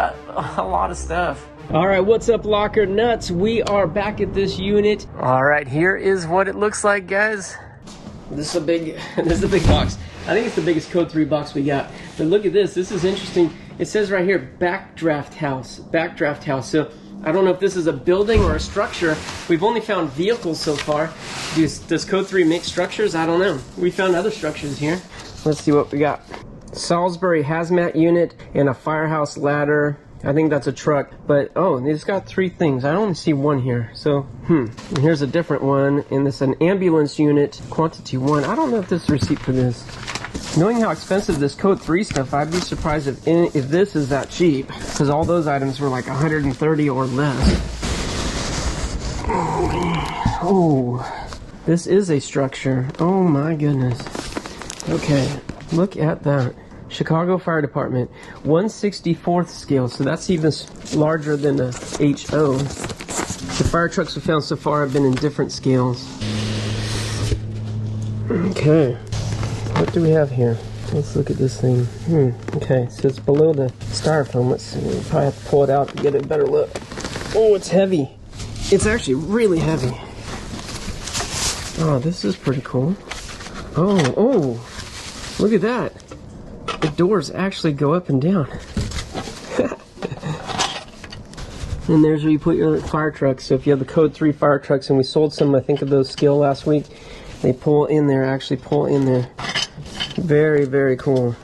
got a lot of stuff. All right, what's up, locker nuts? We are back at this unit. All right, here is what it looks like, guys. This is a big box. I think it's the biggest Code 3 box we got. But look at this. This is interesting. It says right here, backdraft house. Backdraft house. So I don't know if this is a building or a structure. We've only found vehicles so far. Does Code 3 make structures? I don't know. We found other structures here. Let's see what we got. Salisbury hazmat unit and a firehouse ladder. I think that's a truck, but oh, it's got 3 things. I only see 1 here. So, and here's a different one, and this is an ambulance unit, quantity 1. I don't know if this is a receipt for this. Knowing how expensive this Code 3 stuff, I'd be surprised if this is that cheap, because all those items were like 130 or less. Oh, this is a structure. Oh my goodness. Okay, look at that. Chicago Fire Department, 1/64th scale, so that's even larger than a HO. The fire trucks we've found so far have been in different scales. Okay, what do we have here? Let's look at this thing. Okay, so it's below the styrofoam. Let's see, we'll probably have to pull it out to get a better look. Oh, it's heavy. It's actually really heavy. Oh, this is pretty cool. Oh, look at that. The doors actually go up and down. And there's where you put your fire trucks. So if you have the Code 3 fire trucks, and we sold some, I think, of those scale last week, they pull in there, actually pull in there. Very, very cool.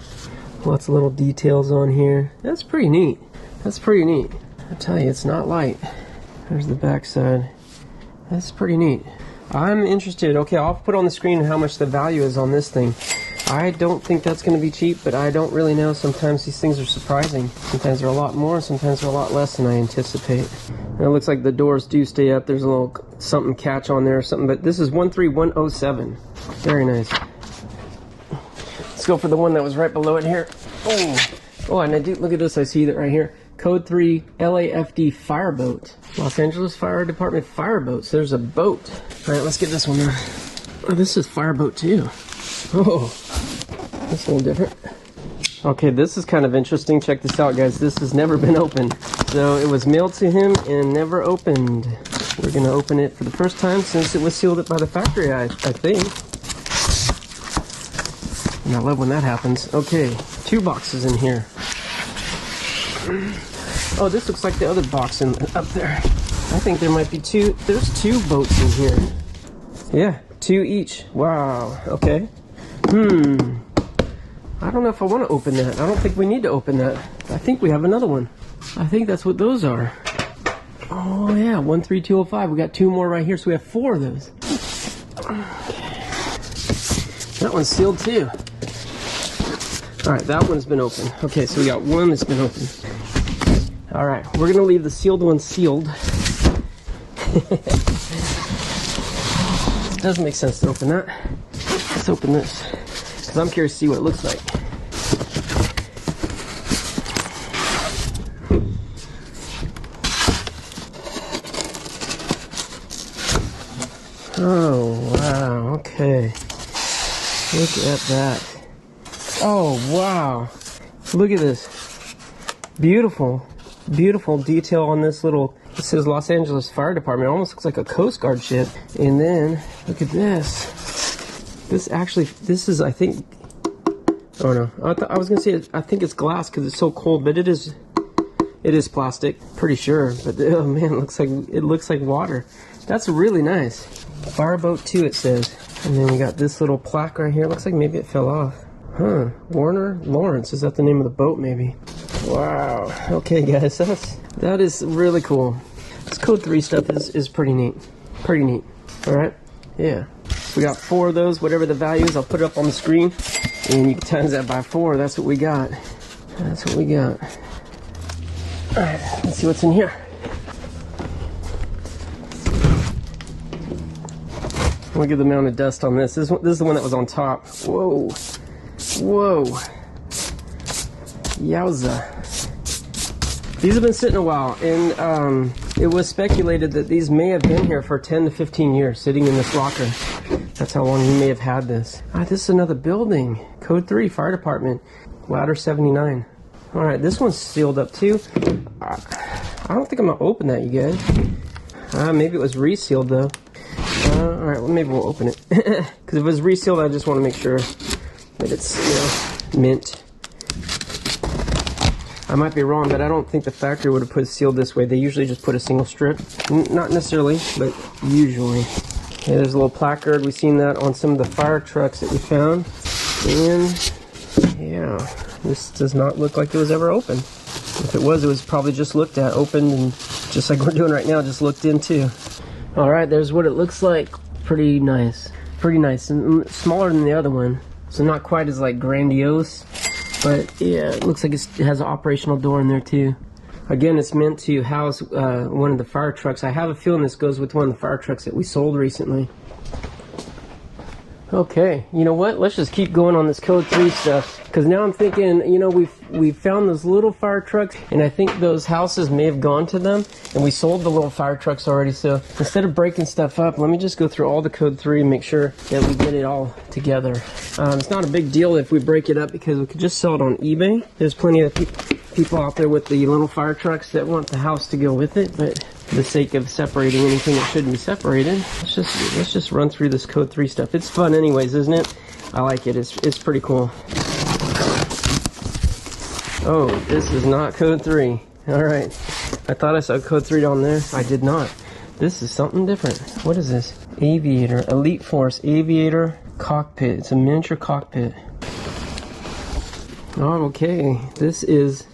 Lots of little details on here. That's pretty neat. That's pretty neat. I tell you, it's not light. There's the back side. That's pretty neat. I'm interested. Okay, I'll put on the screen how much the value is on this thing. I don't think that's going to be cheap, but I don't really know. Sometimes these things are surprising. Sometimes they're a lot more, sometimes they're a lot less than I anticipate. And it looks like the doors do stay up. There's a little something catch on there or something, but this is 13107. Very nice. Let's go for the one that was right below it here. Oh, and I do, look at this. I see that right here. Code 3 LAFD fireboat. Los Angeles Fire Department fireboat. So there's a boat. All right, let's get this one there. Oh, this is fireboat too. Oh, that's a little different. Okay, this is kind of interesting. Check this out, guys. This has never been opened. So it was mailed to him and never opened. We're going to open it for the first time since it was sealed by the factory, I think. And I love when that happens. Okay, 2 boxes in here. Oh, this looks like the other box up there. I think there might be 2. There's 2 boats in here. Yeah, 2 each. Wow, okay. I don't know if I want to open that. I don't think we need to open that. I think we have another one. I think that's what those are. Oh yeah, 13205. We got 2 more right here, so we have 4 of those. Okay. That one's sealed too. Alright, that one's been opened. Okay, so we got 1 that's been opened. Alright, we're going to leave the sealed one sealed. It doesn't make sense to open that. Let's open this, because I'm curious to see what it looks like. Oh, wow, okay. Look at that. Oh, wow. Look at this. Beautiful, beautiful detail on this little, it says Los Angeles Fire Department. It almost looks like a Coast Guard ship. And then, look at this. This actually, this is, I think, oh no, I was going to say, I think it's glass because it's so cold, but it is plastic, pretty sure. But oh man, it looks like water. That's really nice. Fireboat 2, it says. And then we got this little plaque right here. Looks like maybe it fell off. Huh, Warner Lawrence, is that the name of the boat maybe? Wow, okay guys, that is really cool. This Code 3 stuff is pretty neat. Pretty neat, alright? Yeah. We got 4 of those, whatever the value is, I'll put it up on the screen. And you can times that by 4, that's what we got. That's what we got. Alright, let's see what's in here. We'll get the amount of dust on this. This is the one that was on top. Whoa. Whoa. Yowza. These have been sitting a while, and it was speculated that these may have been here for 10 to 15 years, sitting in this locker. That's how long he may have had this. Ah, this is another building. Code 3, Fire Department. Ladder 79. Alright, this one's sealed up too. I don't think I'm gonna open that, you guys. Maybe it was resealed though. Alright, well, maybe we'll open it. Because if it was resealed, I just want to make sure that it's, you know, mint. I might be wrong, but I don't think the factory would have put it sealed this way. They usually just put a single strip. Not necessarily, but usually. Okay, there's a little placard. We've seen that on some of the fire trucks that we found. And yeah, this does not look like it was ever opened. If it was probably just looked at, opened, and just like we're doing right now, just looked into. Alright, there's what it looks like. Pretty nice. Pretty nice. And smaller than the other one. So not quite as like grandiose. But yeah, it looks like it has an operational door in there too. Again, it's meant to house one of the fire trucks. I have a feeling this goes with one of the fire trucks that we sold recently. Okay, you know what? Let's just keep going on this Code 3 stuff. Because now I'm thinking, you know, we've found those little fire trucks, and I think those houses may have gone to them, and we sold the little fire trucks already. So instead of breaking stuff up, let me just go through all the Code 3 and make sure that we get it all together. It's not a big deal if we break it up because we could just sell it on eBay. There's plenty of people out there with the little fire trucks that want the house to go with it, but for the sake of separating anything that shouldn't be separated, let's just run through this Code 3 stuff. It's fun anyways, isn't it? I like it. It's pretty cool. Oh, this is not Code 3. Alright. I thought I saw Code 3 on there. I did not. This is something different. What is this? Aviator. Elite Force. Aviator cockpit. It's a miniature cockpit. Oh, okay. This is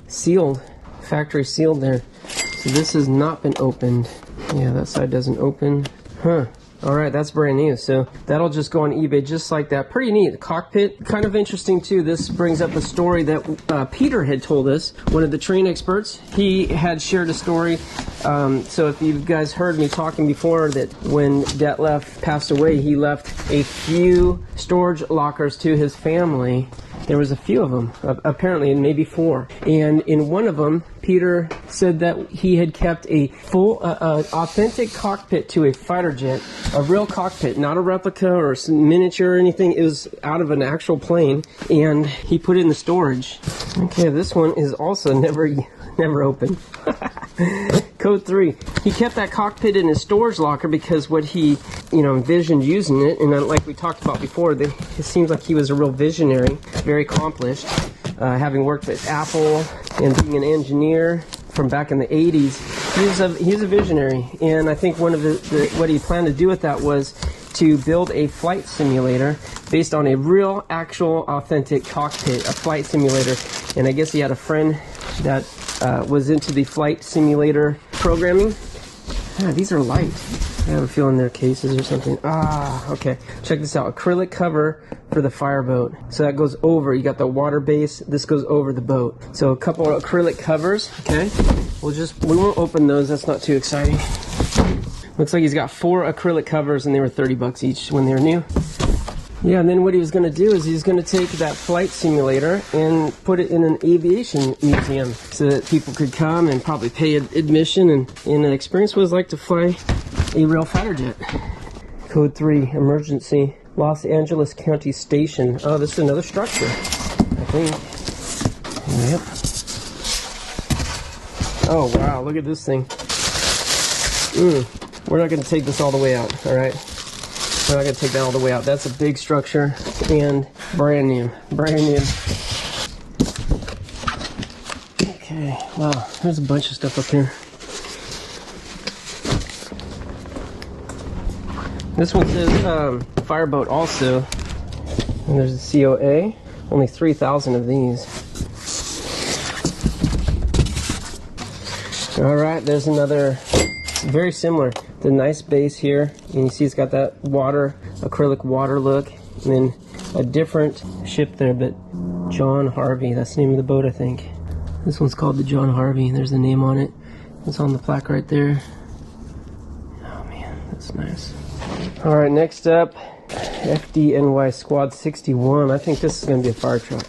sealed. Factory sealed there. So this has not been opened. Yeah, that side doesn't open. Huh. Alright, that's brand new. So that'll just go on eBay just like that. Pretty neat. The cockpit, kind of interesting too. This brings up a story that Peter had told us, one of the train experts. He had shared a story. So if you guys heard me talking before that when Detlef passed away, he left a few storage lockers to his family. There was a few of them, apparently, and maybe 4. And in one of them, Peter said that he had kept a full, authentic cockpit to a fighter jet, a real cockpit, not a replica or some miniature or anything. It was out of an actual plane, and he put it in the storage. Okay, this one is also never opened. Code 3. He kept that cockpit in his storage locker because what he, envisioned using it, and like we talked about before, it seems like he was a real visionary, very accomplished, having worked at Apple and being an engineer from back in the 80s. He's a visionary, and I think one of what he planned to do with that was to build a flight simulator based on a real, actual, authentic cockpit, a flight simulator. And I guess he had a friend that was into the flight simulator programming. These are light. I have a feeling they're cases or something. Okay. Check this out. Acrylic cover for the fireboat. So that goes over. You got the water base. This goes over the boat. So a couple of acrylic covers. Okay. We won't open those. That's not too exciting. Looks like he's got 4 acrylic covers, and they were $30 each when they were new. Yeah, and then what he was going to do is he's going to take that flight simulator and put it in an aviation museum so that people could come and probably pay admission and experience what it's like to fly a real fighter jet. Code 3, emergency, Los Angeles County Station. Oh, this is another structure, I think. Yep. Oh, wow, look at this thing. We're not going to take this all the way out, all right? We're not going to take that all the way out. That's a big structure and brand new. Brand new. Okay, wow, there's a bunch of stuff up here. This one says fireboat also. And there's a COA. Only 3,000 of these. Alright, there's another, very similar. The nice base here, and you see it's got that acrylic water look, and then a different ship there, but John Harvey, that's the name of the boat, I think. This one's called the John Harvey, there's the name on it. It's on the plaque right there. Oh man, that's nice. Alright, next up, FDNY Squad 61. I think this is going to be a fire truck.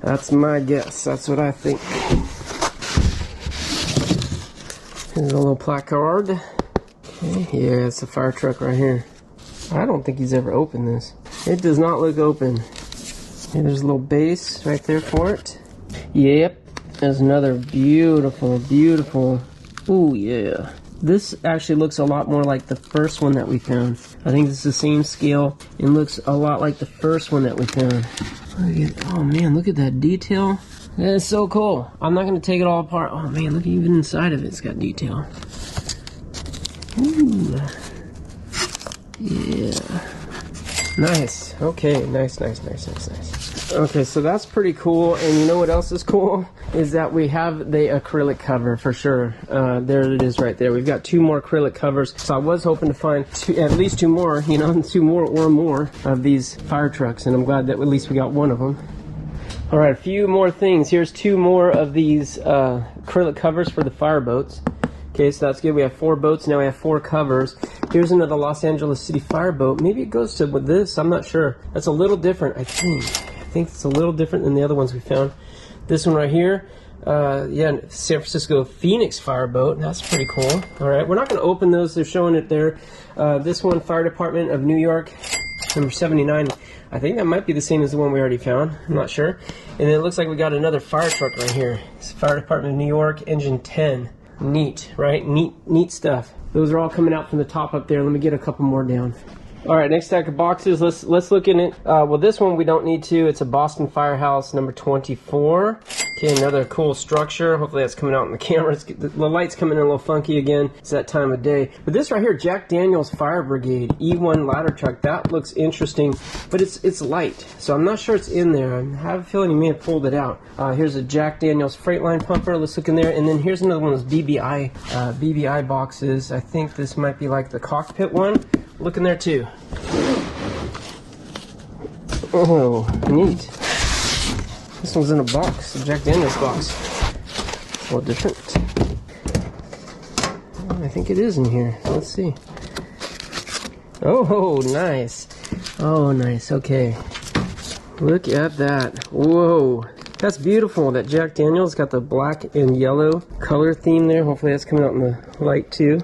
That's my guess, that's what I think. Here's a little placard. Okay, yeah, it's a fire truck right here. I don't think he's ever opened this. It does not look open. And there's a little base right there for it. Yep, there's another beautiful, beautiful. Ooh, yeah. This actually looks a lot more like the first one that we found. I think it's the same scale and looks a lot like the first one that we found. Oh man, look at that detail. That is so cool. I'm not going to take it all apart. Oh man, look, even inside of it's got detail. Ooh. Yeah. Nice. Okay, nice. Okay, so that's pretty cool. And you know what else is cool? Is that we have the acrylic cover for sure. There it is right there. We've got 2 more acrylic covers. So I was hoping to find at least 2 more, you know, 2 more or more of these fire trucks. And I'm glad that at least we got one of them. All right, a few more things. Here's 2 more of these acrylic covers for the fireboats. Okay, so that's good. We have 4 boats. Now we have 4 covers. Here's another Los Angeles City fireboat. Maybe it goes to with this. I'm not sure. That's a little different, I think. I think it's a little different than the other ones we found. This one right here, yeah, San Francisco Phoenix fireboat. That's pretty cool. All right, we're not going to open those. They're showing it there. This one, Fire Department of New York, number 79. I think that might be the same as the one we already found. I'm not sure. And then it looks like we got another fire truck right here. It's Fire Department of New York, engine 10. Neat, right? Neat stuff. Those are all coming out from the top up there. Let me get a couple more down. All right, next stack of boxes. Let's look in it. Well, this one we don't need to. It's a Boston Firehouse number 24. Okay, another cool structure. Hopefully that's coming out in the camera. The light's coming in a little funky again. It's that time of day. But this right here, Jack Daniel's Fire Brigade E1 ladder truck. That looks interesting, but it's light, so I'm not sure it's in there. I have a feeling he may have pulled it out. Here's a Jack Daniel's Freightline pumper. Let's look in there. And then here's another one of those BBI boxes. I think this might be like the cockpit one. Look in there too. Oh, neat. This one's in a box, a Jack Daniel's box. It's a little different. Oh, I think it is in here. Let's see. Oh, nice. Oh, nice. Okay. Look at that. Whoa. That's beautiful. That Jack Daniel's got the black and yellow color theme there. Hopefully that's coming out in the light too.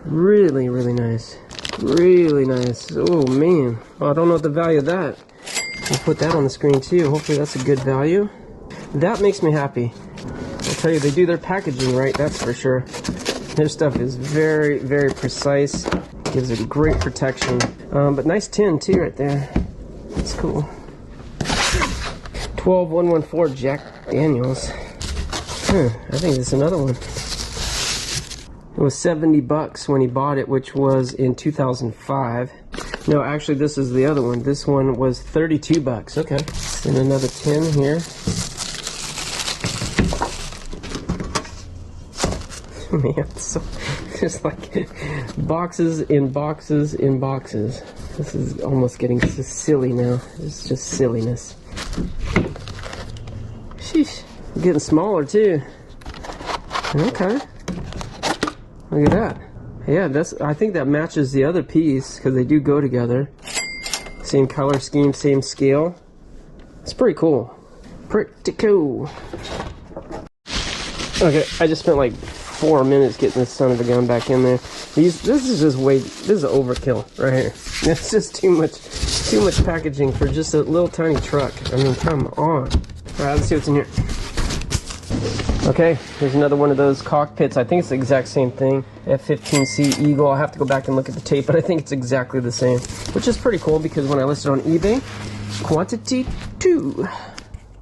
Really, really nice. Really nice. Oh man. Oh, I don't know what the value of that. We'll put that on the screen too. Hopefully that's a good value. That makes me happy. I'll tell you, they do their packaging right, that's for sure. Their stuff is very, very precise. Gives it great protection. But nice tin too right there. That's cool. 12114 Jack Daniels. I think it's another one. It was $70 when he bought it, which was in 2005. No, actually, this is the other one. This one was $32. Okay. And another tin here. Man, so just like boxes in boxes in boxes. This is almost getting silly now. It's just silliness. Sheesh. Getting smaller too. Okay. Look at that. Yeah, I think that matches the other piece because they do go together. Same color scheme, same scale. It's pretty cool. Pretty cool. Okay, I just spent like 4 minutes getting this son of a gun back in there. This is overkill right here. It's just too much packaging for just a little tiny truck. I mean, come on. All right, let's see what's in here. Okay, here's another one of those cockpits. I think it's the exact same thing. F-15C Eagle. I'll have to go back and look at the tape, but I think it's exactly the same. Which is pretty cool because when I listed on eBay, quantity 2.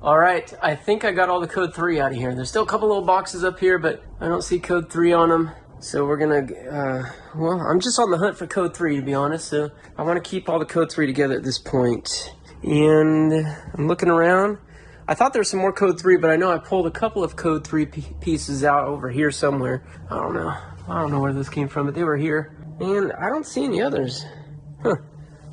Alright, I think I got all the code 3 out of here. There's still a couple little boxes up here, but I don't see code 3 on them. So we're gonna, well, I'm just on the hunt for code 3 to be honest. So I want to keep all the code 3 together at this point. And I'm looking around. I thought there was some more code 3, but I know I pulled a couple of code 3 pieces out over here somewhere. I don't know. I don't know where this came from, but they were here. And I don't see any others. Huh.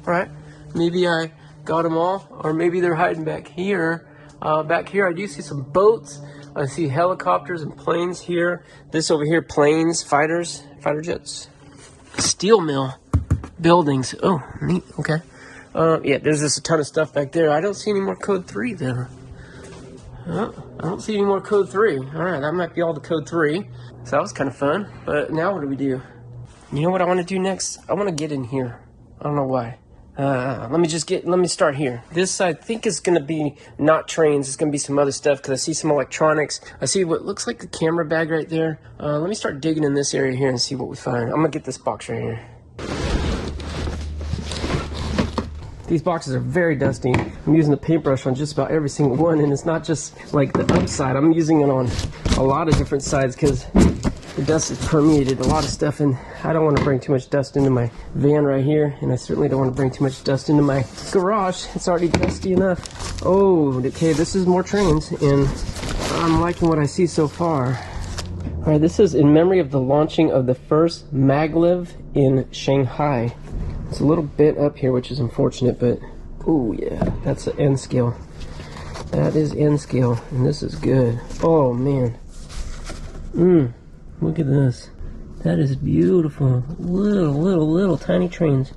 Alright. Maybe I got them all, or maybe they're hiding back here. Back here I do see some boats. I see helicopters and planes here. This over here, planes, fighter jets. Steel mill buildings. Oh, neat. Okay. Yeah, there's just a ton of stuff back there. I don't see any more code 3 there. Oh, I don't see any more code 3. Alright, that might be all the code 3. So that was kind of fun. But now what do we do? You know what I want to do next? I want to get in here. I don't know why. Let me start here. This I think is going to be not trains. It's going to be some other stuff because I see some electronics. I see what looks like a camera bag right there. Let me start digging in this area here and see what we find. I'm going to get this box right here. These boxes are very dusty. I'm using the paintbrush on just about every single one, and it's not just like the upside. I'm using it on a lot of different sides because the dust has permeated a lot of stuff, and I don't want to bring too much dust into my van right here, and I certainly don't want to bring too much dust into my garage. It's already dusty enough. Oh, okay, this is more trains, and I'm liking what I see so far. All right, this is in memory of the launching of the first maglev in Shanghai. It's a little bit up here, which is unfortunate, but oh yeah, that's an N scale. That is N scale, and this is good. Oh man. Look at this. That is beautiful. Little tiny trains.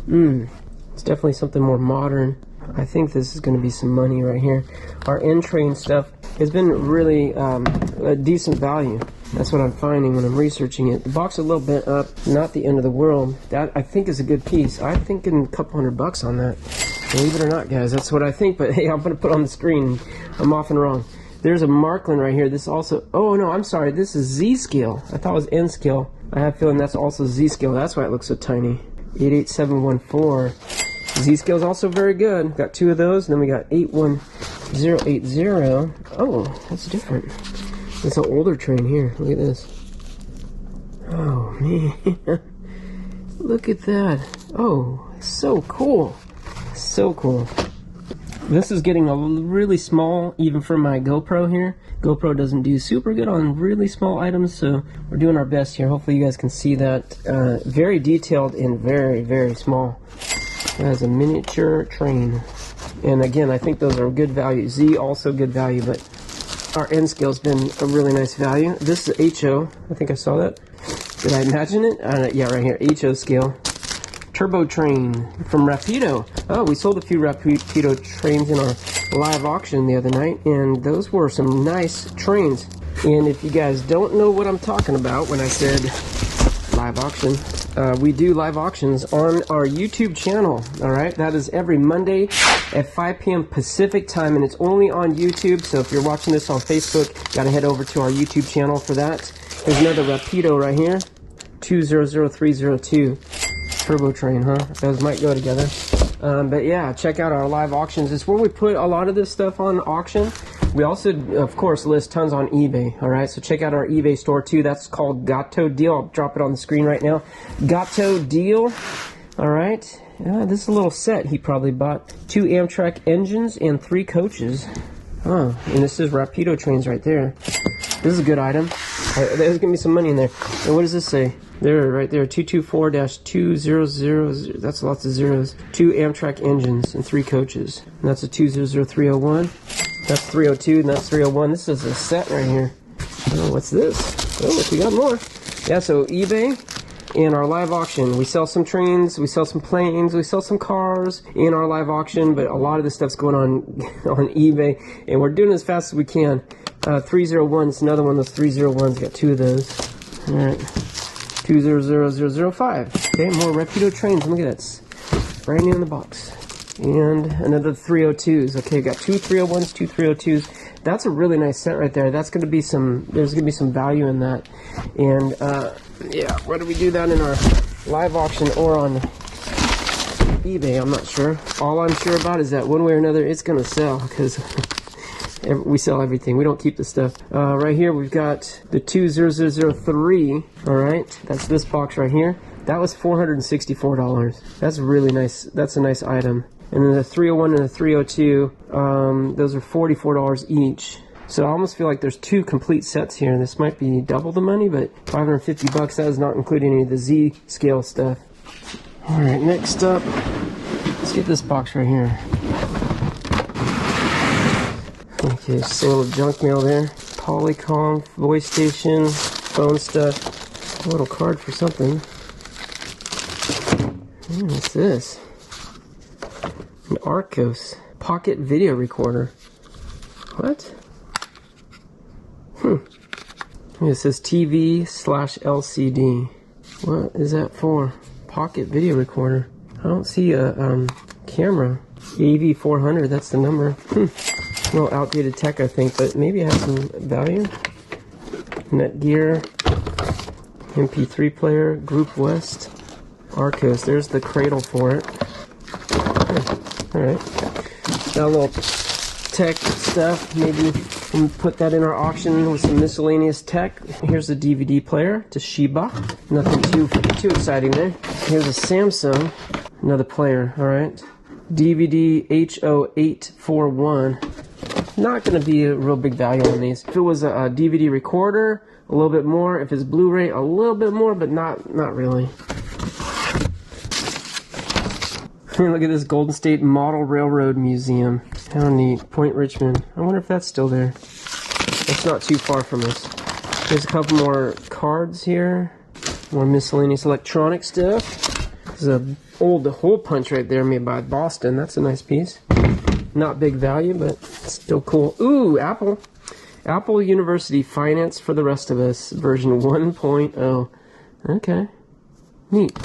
It's definitely something more modern. I think this is going to be some money right here. Our N train stuff has been really a decent value. That's what I'm finding when I'm researching it. The box is a little bit up, not the end of the world. That I think is a good piece. I'm thinking a couple $100 on that. Believe it or not, guys, that's what I think. But hey, I'm going to put on the screen. I'm often wrong. There's a Marklin right here. This also, oh no, I'm sorry. This is Z scale. I thought it was N scale. I have a feeling that's also Z scale. That's why it looks so tiny. 88714. Z scale is also very good. Got two of those. And then we got 81080. Oh, that's different. It's an older train here. Look at this. Oh man. Look at that. Oh, so cool. So cool. This is getting a really small, even for my GoPro here. GoPro doesn't do super good on really small items, so we're doing our best here. Hopefully you guys can see that. Very detailed and very small. That is a miniature train. And again, I think those are good value. Z also good value, but our N scale's been a really nice value. This is HO. I think I saw that. Did I imagine it? Yeah, right here. HO scale. Turbo train from Rapido. Oh, we sold a few Rapido trains in our live auction the other night, and those were some nice trains. And if you guys don't know what I'm talking about when I said live auction, we do live auctions on our YouTube channel. All right, that is every Monday at 5 p.m. Pacific time, and it's only on YouTube. So if you're watching this on Facebook, gotta head over to our YouTube channel for that. There's another Rapido right here, 200302. Turbo train, huh? Those might go together. But yeah, check out our live auctions. It's where we put a lot of this stuff on auction. We also, of course, list tons on eBay. All right, so check out our eBay store too. That's called Gato Deal. I'll drop it on the screen right now. Gato Deal. All right. This is a little set he probably bought. 2 Amtrak engines and 3 coaches. Oh, and this is Rapido trains right there. This is a good item. There's gonna be some money in there. And what does this say? There, right there, 224-2000. That's lots of zeros. 2 Amtrak engines and 3 coaches. And that's a 200301. That's 302 and that's 301. This is a set right here. Oh, what's this? Oh, we got more. Yeah, so eBay and our live auction. We sell some trains, we sell some planes, we sell some cars in our live auction, but a lot of this stuff's going on eBay, and we're doing it as fast as we can. 301 is another one of those 301s. Got 2 of those. All right. 200005. Okay, more Rapido trains. Look at that. Brand new in the box. And another 302s. Okay, got 2 301s, 2 302s. That's a really nice set right there. That's gonna be some, there's gonna be some value in that. And yeah, whether we do that in our live auction or on eBay, I'm not sure. All I'm sure about is that one way or another, it's gonna sell, because we sell everything. We don't keep the stuff. Right here, we've got the 20003. All right, that's this box right here. That was $464. That's really nice. That's a nice item. And then the 301 and the 302, those are $44 each. So I almost feel like there's 2 complete sets here. This might be double the money, but $550. That is not including any of the Z scale stuff. All right, next up, let's get this box right here. Okay, sale of junk mail there. Polycom, voice station, phone stuff. A little card for something. What's this? An Arcos pocket video recorder. What? It says TV/LCD. What is that for? Pocket video recorder. I don't see a camera. AV400, that's the number. A little outdated tech, I think, but maybe it has some value. Netgear, MP3 player, Group West, Arcos. There's the cradle for it. Alright. Got a little tech stuff. Maybe we'll put that in our auction with some miscellaneous tech. Here's the DVD player, Toshiba. Nothing too exciting there. Here's a Samsung, another player, alright. DVD H0841. Not going to be a real big value on these. If it was a DVD recorder, a little bit more. If it's Blu-ray, a little bit more, but not really. Look at this Golden State Model Railroad Museum. How neat. Point Richmond. I wonder if that's still there. It's not too far from us. There's a couple more cards here. More miscellaneous electronic stuff. There's a old hole punch right there made by Boston. That's a nice piece. Not big value, but still cool. Ooh, Apple. Apple University Finance for the Rest of Us, version 1.0. Okay. Neat.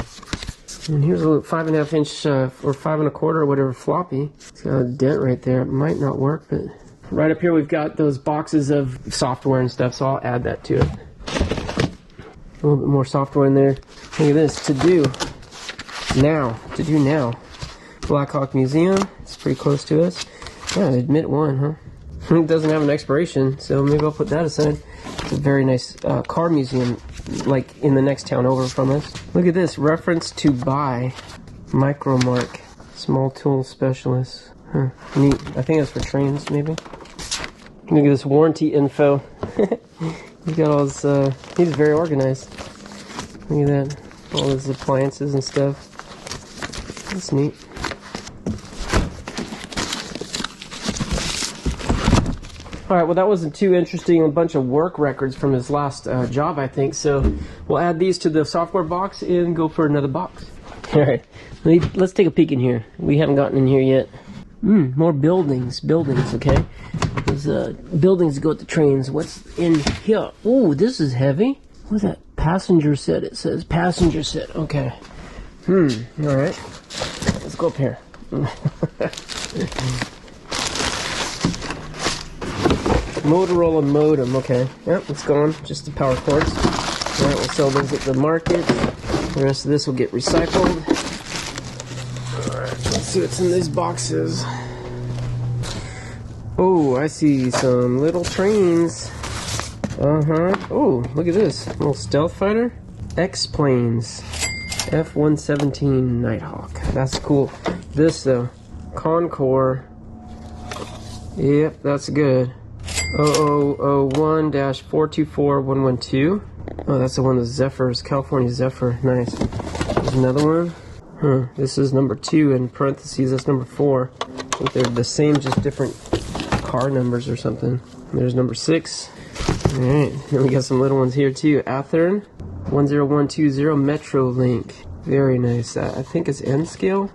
And here's a little 5.5 inch or 5 1/4 or whatever floppy. It's got a dent right there. It might not work, but right up here we've got those boxes of software and stuff, so I'll add that to it. A little bit more software in there. Look at this. To do now. Black Hawk Museum. It's pretty close to us. Yeah, admit one, huh? It doesn't have an expiration, so maybe I'll put that aside. It's a very nice car museum, like in the next town over from us. Look at this, reference to buy, Micromark, small tool specialist. Huh, neat. I think that's for trains, maybe. Look at this warranty info. He's got all his, he's very organized. Look at that, all his appliances and stuff. That's neat. Alright, well that wasn't too interesting. A bunch of work records from his last job, I think. So we'll add these to the software box and go for another box. Alright, let's take a peek in here. We haven't gotten in here yet. More buildings, okay. There's buildings that go with the trains. What's in here? Ooh, this is heavy. What's that? Passenger set, it says. Passenger set, okay. Alright. Let's go up here. Motorola modem, okay. Yep, it's gone. Just the power cords. Alright, we'll sell those at the market. The rest of this will get recycled. Alright, let's see what's in these boxes. Oh, I see some little trains. Oh, look at this. A little stealth fighter. X-Planes. F-117 Nighthawk. That's cool. This, though. Concorde. Yep, that's good. 0001-424112. Oh, that's the one with Zephyr's. California Zephyr. Nice. There's another one. This is number 2 in parentheses. That's number 4. I think they're the same, just different car numbers or something. There's number 6. Alright, then we got some little ones here too. Athearn 10120 Metro Link. Very nice. I think it's N scale.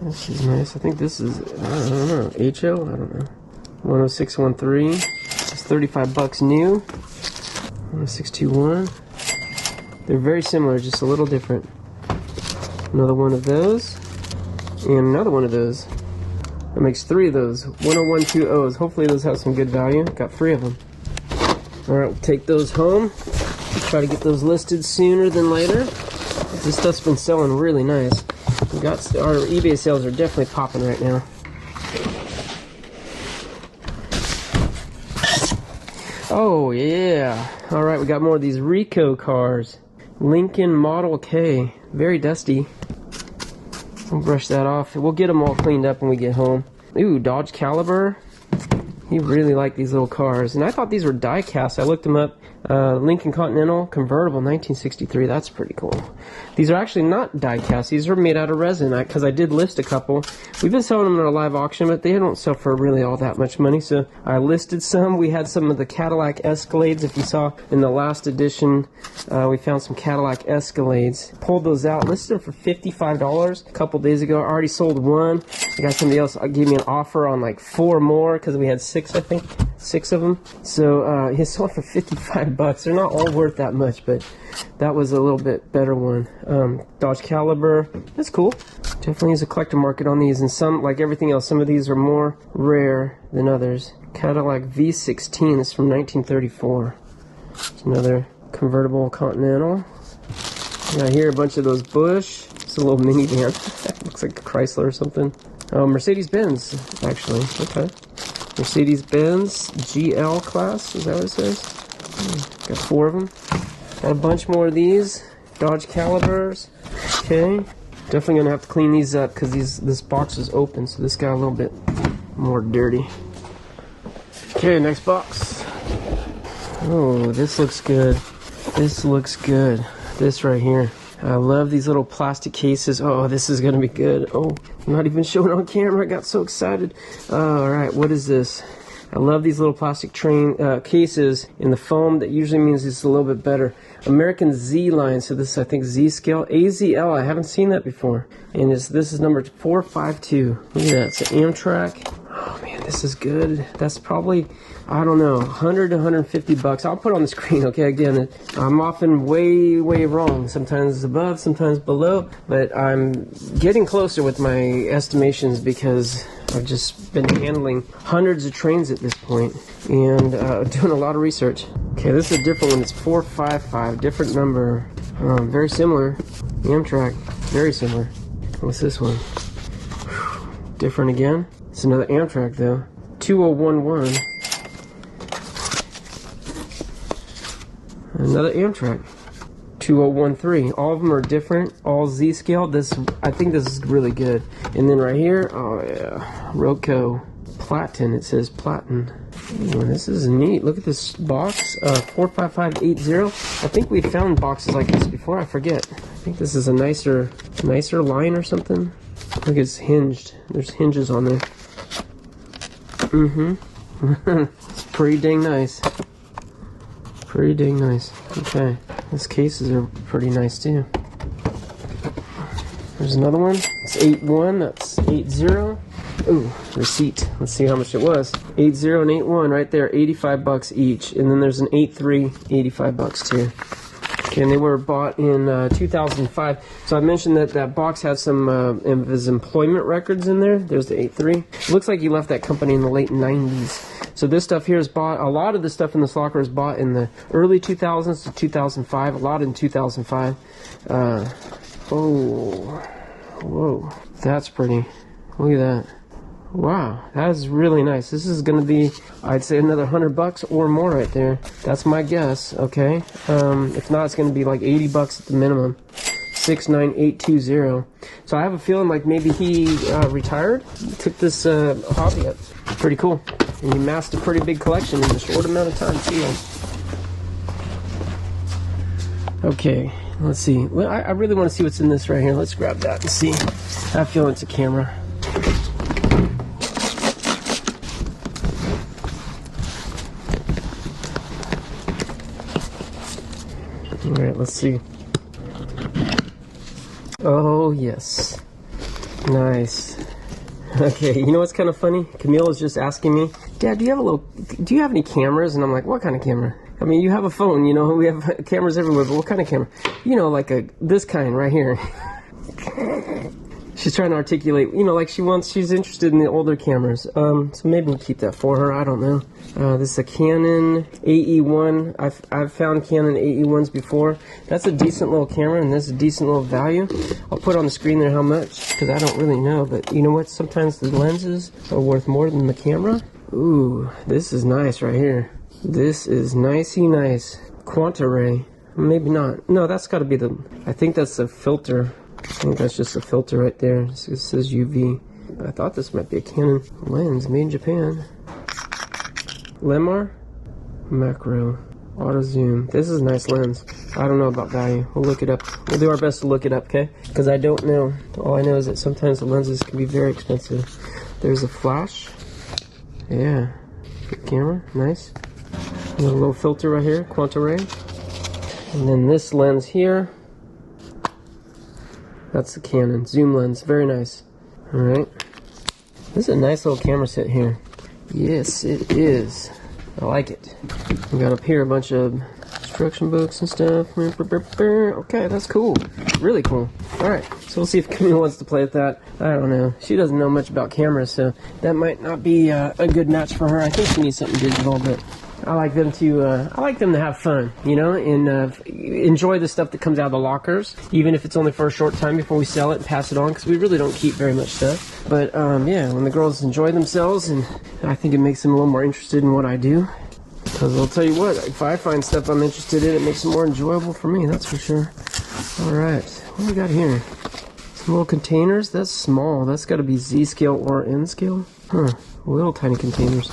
This is nice. I think this is, I don't know, HO? I don't know. 10613. It's $35 new. 10621. They're very similar, just a little different. Another one of those. And another one of those. That makes 3 of those. 10120s. Hopefully those have some good value. Got 3 of them. Alright, we'll take those home. Try to get those listed sooner than later. This stuff's been selling really nice. We got our eBay sales are definitely popping right now. Oh yeah. Alright, we got more of these Ricoh cars. Lincoln Model K. Very dusty. We'll brush that off. We'll get them all cleaned up when we get home. Ooh, Dodge Caliber. He really liked these little cars. And I thought these were die-cast. I looked them up. Lincoln Continental Convertible 1963. That's pretty cool. These are actually not die-cast. These are made out of resin because I did list a couple. We've been selling them in a live auction, but they don't sell for really all that much money. So I listed some. We had some of the Cadillac Escalades. If you saw in the last edition, we found some Cadillac Escalades. Pulled those out. Listed them for $55 a couple days ago. I already sold one. I got somebody else gave me an offer on like 4 more because we had 6, I think. 6 of them. So he sold for 55 bucks. They're not all worth that much, but that was a little bit better one. Dodge Caliber, that's cool. Definitely is a collector market on these, and some, like everything else, some of these are more rare than others. Cadillac V16, this is from 1934. It's another convertible Continental. Got here a bunch of those Bush. It's a little minivan. Looks like a Chrysler or something. Mercedes-Benz, actually. Okay. Mercedes-Benz GL class, is that what it says? Got 4 of them. Got a bunch more of these. Dodge Calibers. Okay. Definitely gonna have to clean these up because this box is open, so this got a little bit more dirty. Okay, next box. Oh, this looks good. This looks good. This right here. I love these little plastic cases. Oh, this is gonna be good. Oh, I'm not even showing on camera. I got so excited. All right, what is this? I love these little plastic cases in the foam. That usually means it's a little bit better. American Z line. So this is, I think, Z scale. AZL. I haven't seen that before. And this is number 452. Look at that. It's an Amtrak. Oh man, this is good. That's probably, I don't know, 100 to 150 bucks. I'll put it on the screen, okay? Again, I'm often way wrong. Sometimes above, sometimes below, but I'm getting closer with my estimations because I've just been handling hundreds of trains at this point and doing a lot of research. Okay, this is a different one. It's 455, different number. Very similar. Amtrak, very similar. What's this one? Different again. It's another Amtrak though. 2011. Another Amtrak. 2013. All of them are different. All Z scale. I think this is really good. And then right here, oh yeah, Roco Platin. It says Platin. Ooh, this is neat. Look at this box. 45580. I think we found boxes like this before. I forget. I think this is a nicer line or something. Look, it's hinged. There's hinges on there. It's pretty dang nice. Pretty dang nice. Okay. These cases are pretty nice too. There's another one. It's 81. That's 80. Ooh, receipt. Let's see how much it was. 80 and 81 right there. 85 bucks each. And then there's an 83. 85 bucks too. Okay, and they were bought in 2005. So I mentioned that box had some of his employment records in there. There's the 83. It looks like he left that company in the late 90s. So this stuff here is bought, a lot of the stuff in this locker is bought in the early 2000s to 2005, a lot in 2005. Oh, whoa, that's pretty. Look at that. Wow, that is really nice. This is going to be, I'd say, another 100 bucks or more right there. That's my guess, okay? If not, it's going to be like 80 bucks at the minimum. 69820. So I have a feeling like maybe he retired, took this hobby up. Pretty cool. And he amassed a pretty big collection in a short amount of time, too. Okay, let's see. Well, I really want to see what's in this right here. Let's grab that and see. I feel it's a camera. Alright, let's see. Oh, yes. Nice. Okay, you know what's kind of funny? Camille is just asking me, Dad, do you have any cameras? And I'm like, what kind of camera? I mean, you have a phone, you know, we have cameras everywhere, but what kind of camera? You know, like this kind right here. She's trying to articulate, you know, like she's interested in the older cameras. So maybe we'll keep that for her, I don't know. This is a Canon AE1. I've found Canon AE1s before. That's a decent little camera, and this is a decent little value. I'll put on the screen there how much, because I don't really know. But you know what? Sometimes the lenses are worth more than the camera. Ooh, this is nice right here. This is nicey nice. Quanta ray. Maybe not. No, that's got to be I think that's a filter. I think that's just a filter right there. It says UV. I thought this might be a Canon lens made in Japan. Lemar macro auto zoom. This is a nice lens. I don't know about value. We'll look it up. We'll do our best to look it up, okay? Because I don't know. All I know is that sometimes the lenses can be very expensive. There's a flash. Yeah. Good camera. Nice. And a little filter right here. Quanta ray. And then this lens here. That's the Canon zoom lens. Very nice. Alright. This is a nice little camera set here. Yes, it is. I like it. We got up here a bunch of instruction books and stuff. Okay, that's cool. Really cool. Alright, so we'll see if Camille wants to play with that. I don't know. She doesn't know much about cameras, so that might not be a good match for her. I think she needs something digital, but I like them to have fun, you know, and enjoy the stuff that comes out of the lockers, even if it's only for a short time before we sell it and pass it on, because we really don't keep very much stuff. But yeah, when the girls enjoy themselves, and I think it makes them a little more interested in what I do. Because I'll tell you what, if I find stuff I'm interested in, it makes it more enjoyable for me, that's for sure. Alright, what do we got here? Some little containers? That's small. That's got to be Z scale or N scale. Huh, little tiny containers.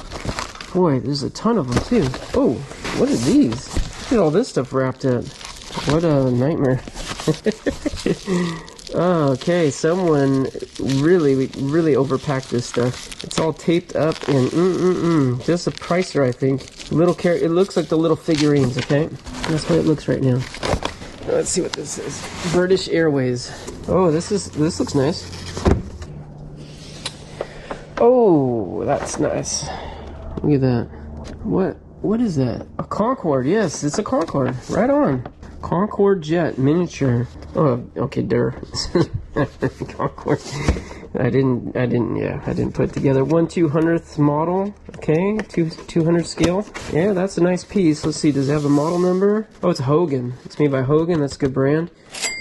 Boy, there's a ton of them too. Oh, what are these? Look at all this stuff wrapped up. What a nightmare. Okay, someone really overpacked this stuff. It's all taped up and just a pricer, I think. It looks like the little figurines, okay? That's what it looks right now. Let's see what this is. British Airways. Oh, this looks nice. Oh, that's nice. Look at that. What is that? A Concorde. Yes, it's a Concorde. Right on. Concorde jet miniature. Oh, okay, Concorde. I didn't put it together. 1/200th model. Okay, 200 scale. Yeah, that's a nice piece. Let's see, does it have a model number? Oh, it's Hogan. It's made by Hogan. That's a good brand.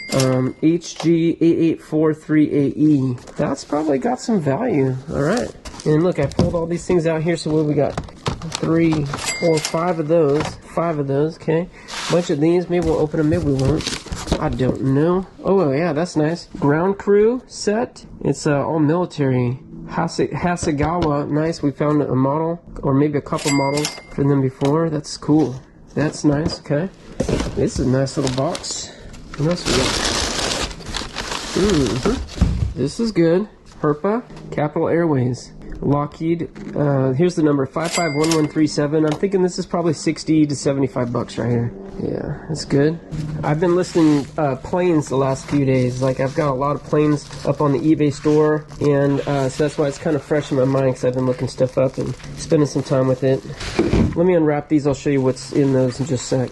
HG8843AE. That's probably got some value. All right. And look, I pulled all these things out here. So what do we got? 3, 4, 5 of those. 5 of those. Okay. Bunch of these. Maybe we'll open them. Maybe we won't. I don't know. Oh yeah, that's nice. Ground crew set. It's all military. Hasegawa. Nice. We found a model, or maybe a couple models for them before. That's cool. That's nice. Okay. This is a nice little box. What else we got? This is good. Herpa, Capital Airways, Lockheed. Here's the number 551137. I'm thinking this is probably 60 to 75 bucks right here. Yeah, that's good. I've been listing planes the last few days. Like, I've got a lot of planes up on the eBay store, and so that's why it's kind of fresh in my mind, because I've been looking stuff up and spending some time with it. Let me unwrap these. I'll show you what's in those in just a sec.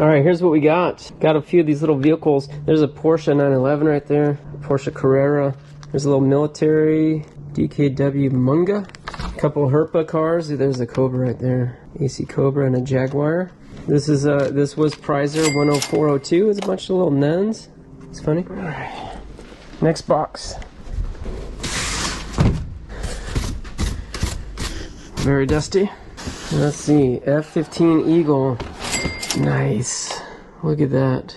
Alright, here's what we got. Got a few of these little vehicles. There's a Porsche 911 right there. Porsche Carrera. There's a little military DKW Munga. A couple Herpa cars. There's a Cobra right there. AC Cobra and a Jaguar. This was Prizer 10402. It's a bunch of little nuns. It's funny. Alright. Next box. Very dusty. Let's see. F-15 Eagle. Nice. Look at that.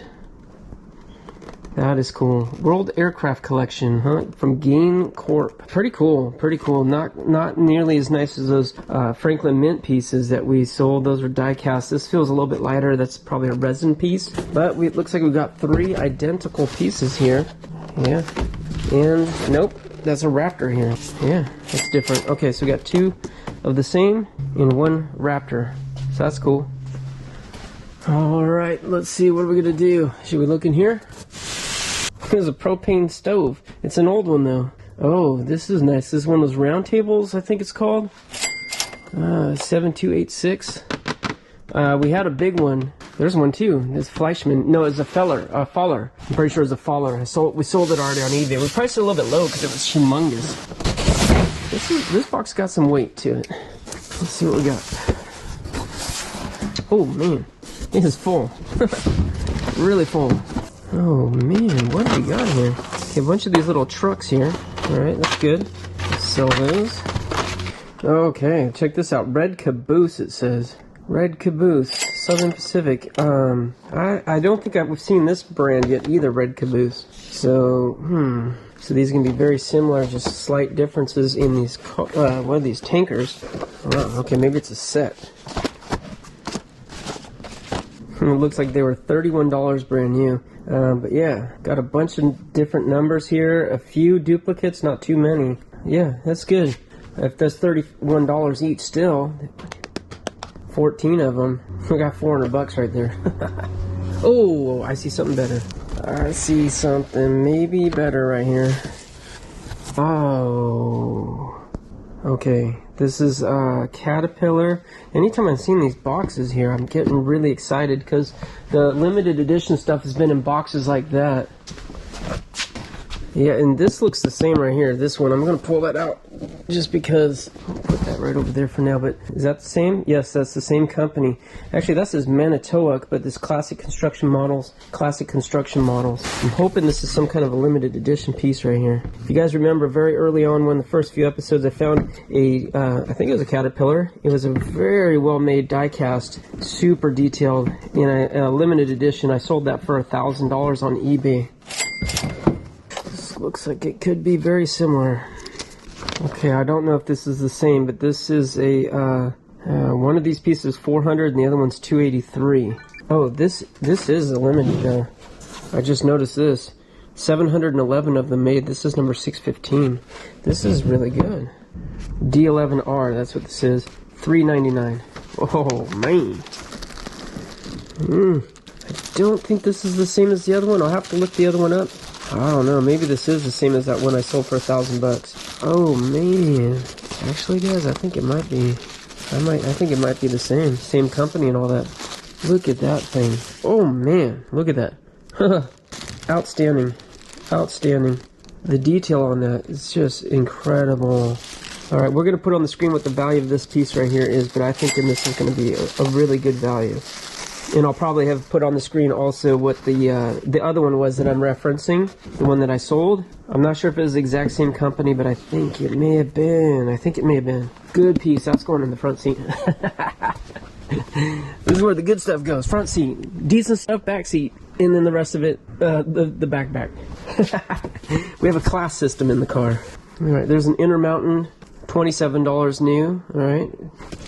That is cool. World Aircraft Collection, huh? From Gain Corp. Pretty cool. Pretty cool. Not nearly as nice as those Franklin Mint pieces that we sold. Those were die-cast. This feels a little bit lighter. That's probably a resin piece. But it looks like we've got 3 identical pieces here. Yeah. And nope, that's a Raptor here. Yeah, that's different. Okay, so we got 2 of the same and 1 Raptor. So that's cool. Alright, let's see, what are we gonna do? Should we look in here? There's a propane stove. It's an old one though. Oh, this is nice. This is one of those round tables, I think it's called. 7286. We had a big one. There's one too. It's Fleischmann. No, it's a Faller. I'm pretty sure it's a Faller. We sold it already on eBay. We priced it a little bit low because it was humongous. This box got some weight to it. Let's see what we got. Oh man. It is full. Really full. Oh man, what do we got here? Okay, a bunch of these little trucks here. Alright, that's good. Let's sell those. Okay, check this out. Red Caboose, it says. Red Caboose, Southern Pacific. I don't think we've seen this brand yet either, Red Caboose. So, so these are going to be very similar, just slight differences in these, what are these, tankers? Oh, okay, maybe it's a set. It looks like they were $31 brand new. But yeah, got a bunch of different numbers here. A few duplicates, not too many. Yeah, that's good. If that's $31 each still, 14 of them. We got 400 bucks right there. Oh, I see something better. I see something maybe better right here. Oh. Okay, this is Caterpillar. Anytime I've seen these boxes here, I'm getting really excited because the limited edition stuff has been in boxes like that. Yeah, and this looks the same right here. This one, I'm going to pull that out just because. I'll put that right over there for now, but is that the same? Yes, that's the same company. Actually, that says Manitowoc, but this classic construction models. I'm hoping this is some kind of a limited edition piece right here. If you guys remember, very early on, one of the first few episodes, I found a, I think it was a Caterpillar. It was a very well-made die-cast, super detailed, in a limited edition. I sold that for $1,000 on eBay. Looks like it could be very similar. Okay, I don't know if this is the same, but this is a one of these pieces 400 and the other one's 283. Oh, this is a limited. I just noticed this. 711 of them made. This is number 615. This is really good. D11R, that's what this is. $3.99. Oh man. I don't think this is the same as the other one. I'll have to look the other one up. I don't know, maybe this is the same as that one I sold for $1,000. Oh man, actually guys, I think it might be. I think it might be the same company and all that. Look at that thing. Oh man, look at that. Outstanding. The detail on that is just incredible. All right, we're gonna put on the screen what the value of this piece right here is, but I think this is gonna be a really good value. And I'll probably have put on the screen also what the other one was that I'm referencing, the one that I sold. I'm not sure if it was the exact same company, but I think it may have been. Good piece. That's going in the front seat. This is where the good stuff goes. Front seat. Decent stuff, back seat. And then the rest of it, the back. We have a class system in the car. All right, there's an Intermountain, $27 new. All right.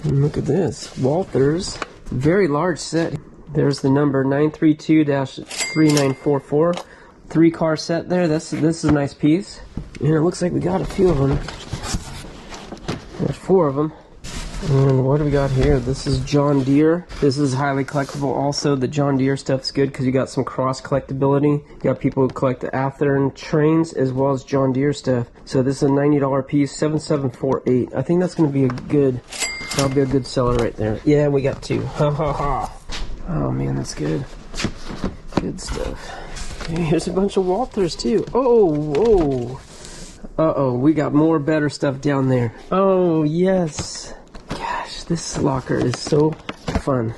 And look at this. Walthers. Very large set. There's the number 932-3944. 3-car set there. This is a nice piece. And it looks like we got a few of them. There's 4 of them. And what do we got here? This is John Deere. This is highly collectible also. The John Deere stuff's good because you got some cross collectability. You got people who collect the Athearn trains as well as John Deere stuff. So this is a $90 piece, 7748. I think that's going to be that'll be a good seller right there. Yeah, we got 2. Ha ha ha. Oh man, that's good. Good stuff. Okay, here's a bunch of Walthers too. Oh. Uh-oh, we got more better stuff down there. Oh, yes. Gosh, this locker is so fun.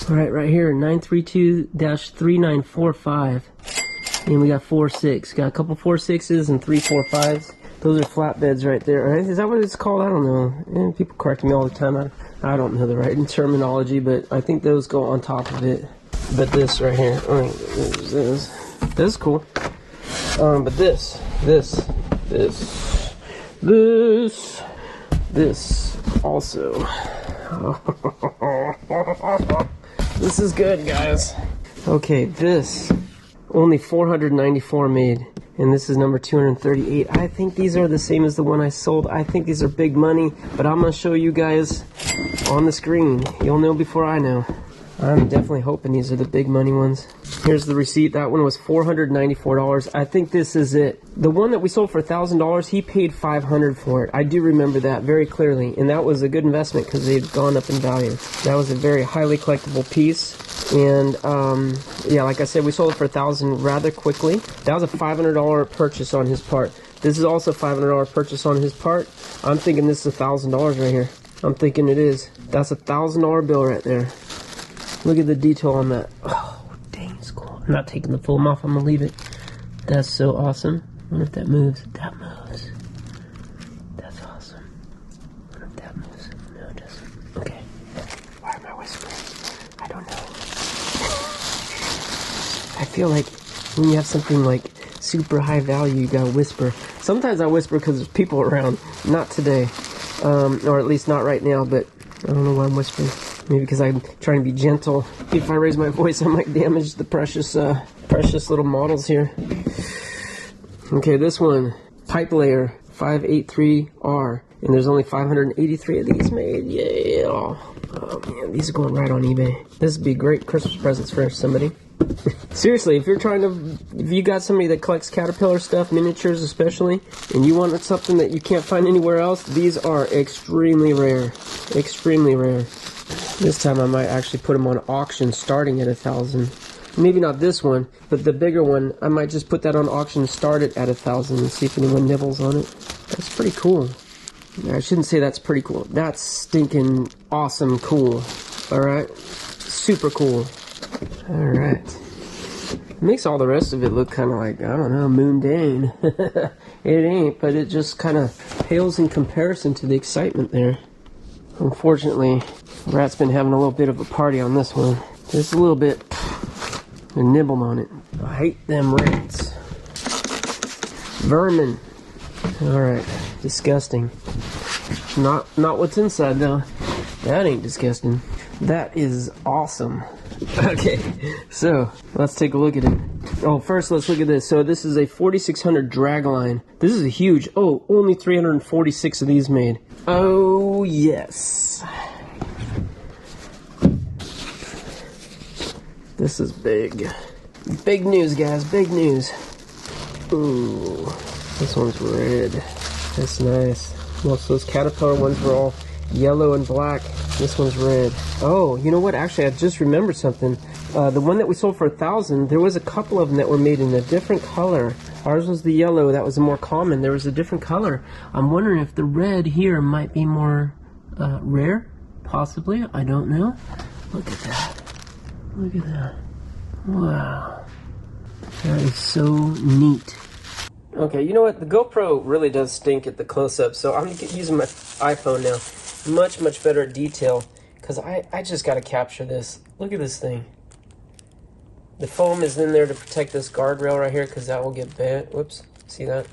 All right here, 932-3945. And we got 4.6. Got a couple 4.6s and 3 4.5s. Those are flatbeds right there. Right? Is that what it's called? I don't know. And people correct me all the time. I don't know the right terminology, but I think those go on top of it. But this right here, this is cool. But this also. This is good, guys. Okay, this only 494 made. And this is number 238. I think these are the same as the one I sold. I think these are big money, but I'm going to show you guys on the screen. You'll know before I know. I'm definitely hoping these are the big money ones. Here's the receipt. That one was $494. I think this is it. The one that we sold for $1,000, he paid $500 for it. I do remember that very clearly, and that was a good investment because they've gone up in value. That was a very highly collectible piece. And yeah, like I said, we sold it for $1,000 rather quickly. That was a $500 purchase on his part. This is also a $500 purchase on his part. I'm thinking this is $1,000 right here. I'm thinking it is. That's a $1,000 bill right there. Look at the detail on that. Oh, dang, it's cool. I'm not taking the film off. I'm gonna leave it. That's so awesome. I wonder if that moves. That moves. That's awesome. I wonder if that moves. No, it doesn't. Okay. Why am I whispering? I don't know. I feel like when you have something like super high value, you gotta whisper. Sometimes I whisper because there's people around. Not today. Or at least not right now, but I don't know why I'm whispering. Maybe because I'm trying to be gentle. If I raise my voice, I might damage the precious little models here. Okay, this one, pipe layer, 583R. And there's only 583 of these made. Yeah. Oh man, these are going right on eBay. This would be great Christmas presents for somebody. Seriously, if you got somebody that collects Caterpillar stuff, miniatures especially, and you want something that you can't find anywhere else, these are extremely rare. Extremely rare. This time I might actually put them on auction starting at 1,000. Maybe not this one, but the bigger one, I might just put that on auction and start it at 1,000 and see if anyone nibbles on it. That's pretty cool. I shouldn't say that's pretty cool. That's stinking awesome cool. Alright? Super cool. Alright. Makes all the rest of it look kind of like, I don't know, mundane. It ain't, but it just kind of pales in comparison to the excitement there. Unfortunately, Rat's been having a little bit of a party on this one. Just a little bit. They're nibbling on it. I hate them rats. Vermin. Alright. Disgusting. Not what's inside though. That ain't disgusting. That is awesome. Okay, so let's take a look at it. Oh, first let's look at this. So this is a 4600 dragline. This is a huge, oh, only 346 of these made. Oh, yes. This is big. Big news, guys, big news. Ooh, this one's red. That's nice. Most of those Caterpillar ones were all yellow and black. This one's red. Oh, you know what? Actually, I just remembered something. The one that we sold for 1,000, there was a couple of them that were made in a different color. Ours was the yellow. That was the more common. There was a different color. I'm wondering if the red here might be more rare. Possibly. I don't know. Look at that. Look at that. Wow. That is so neat. Okay, you know what? The GoPro really does stink at the close-up, so I'm using my iPhone now. Much better at detail, because I just got to capture this. Look at this thing. The foam is in there to protect this guardrail right here, because that will get bent. Whoops, see that?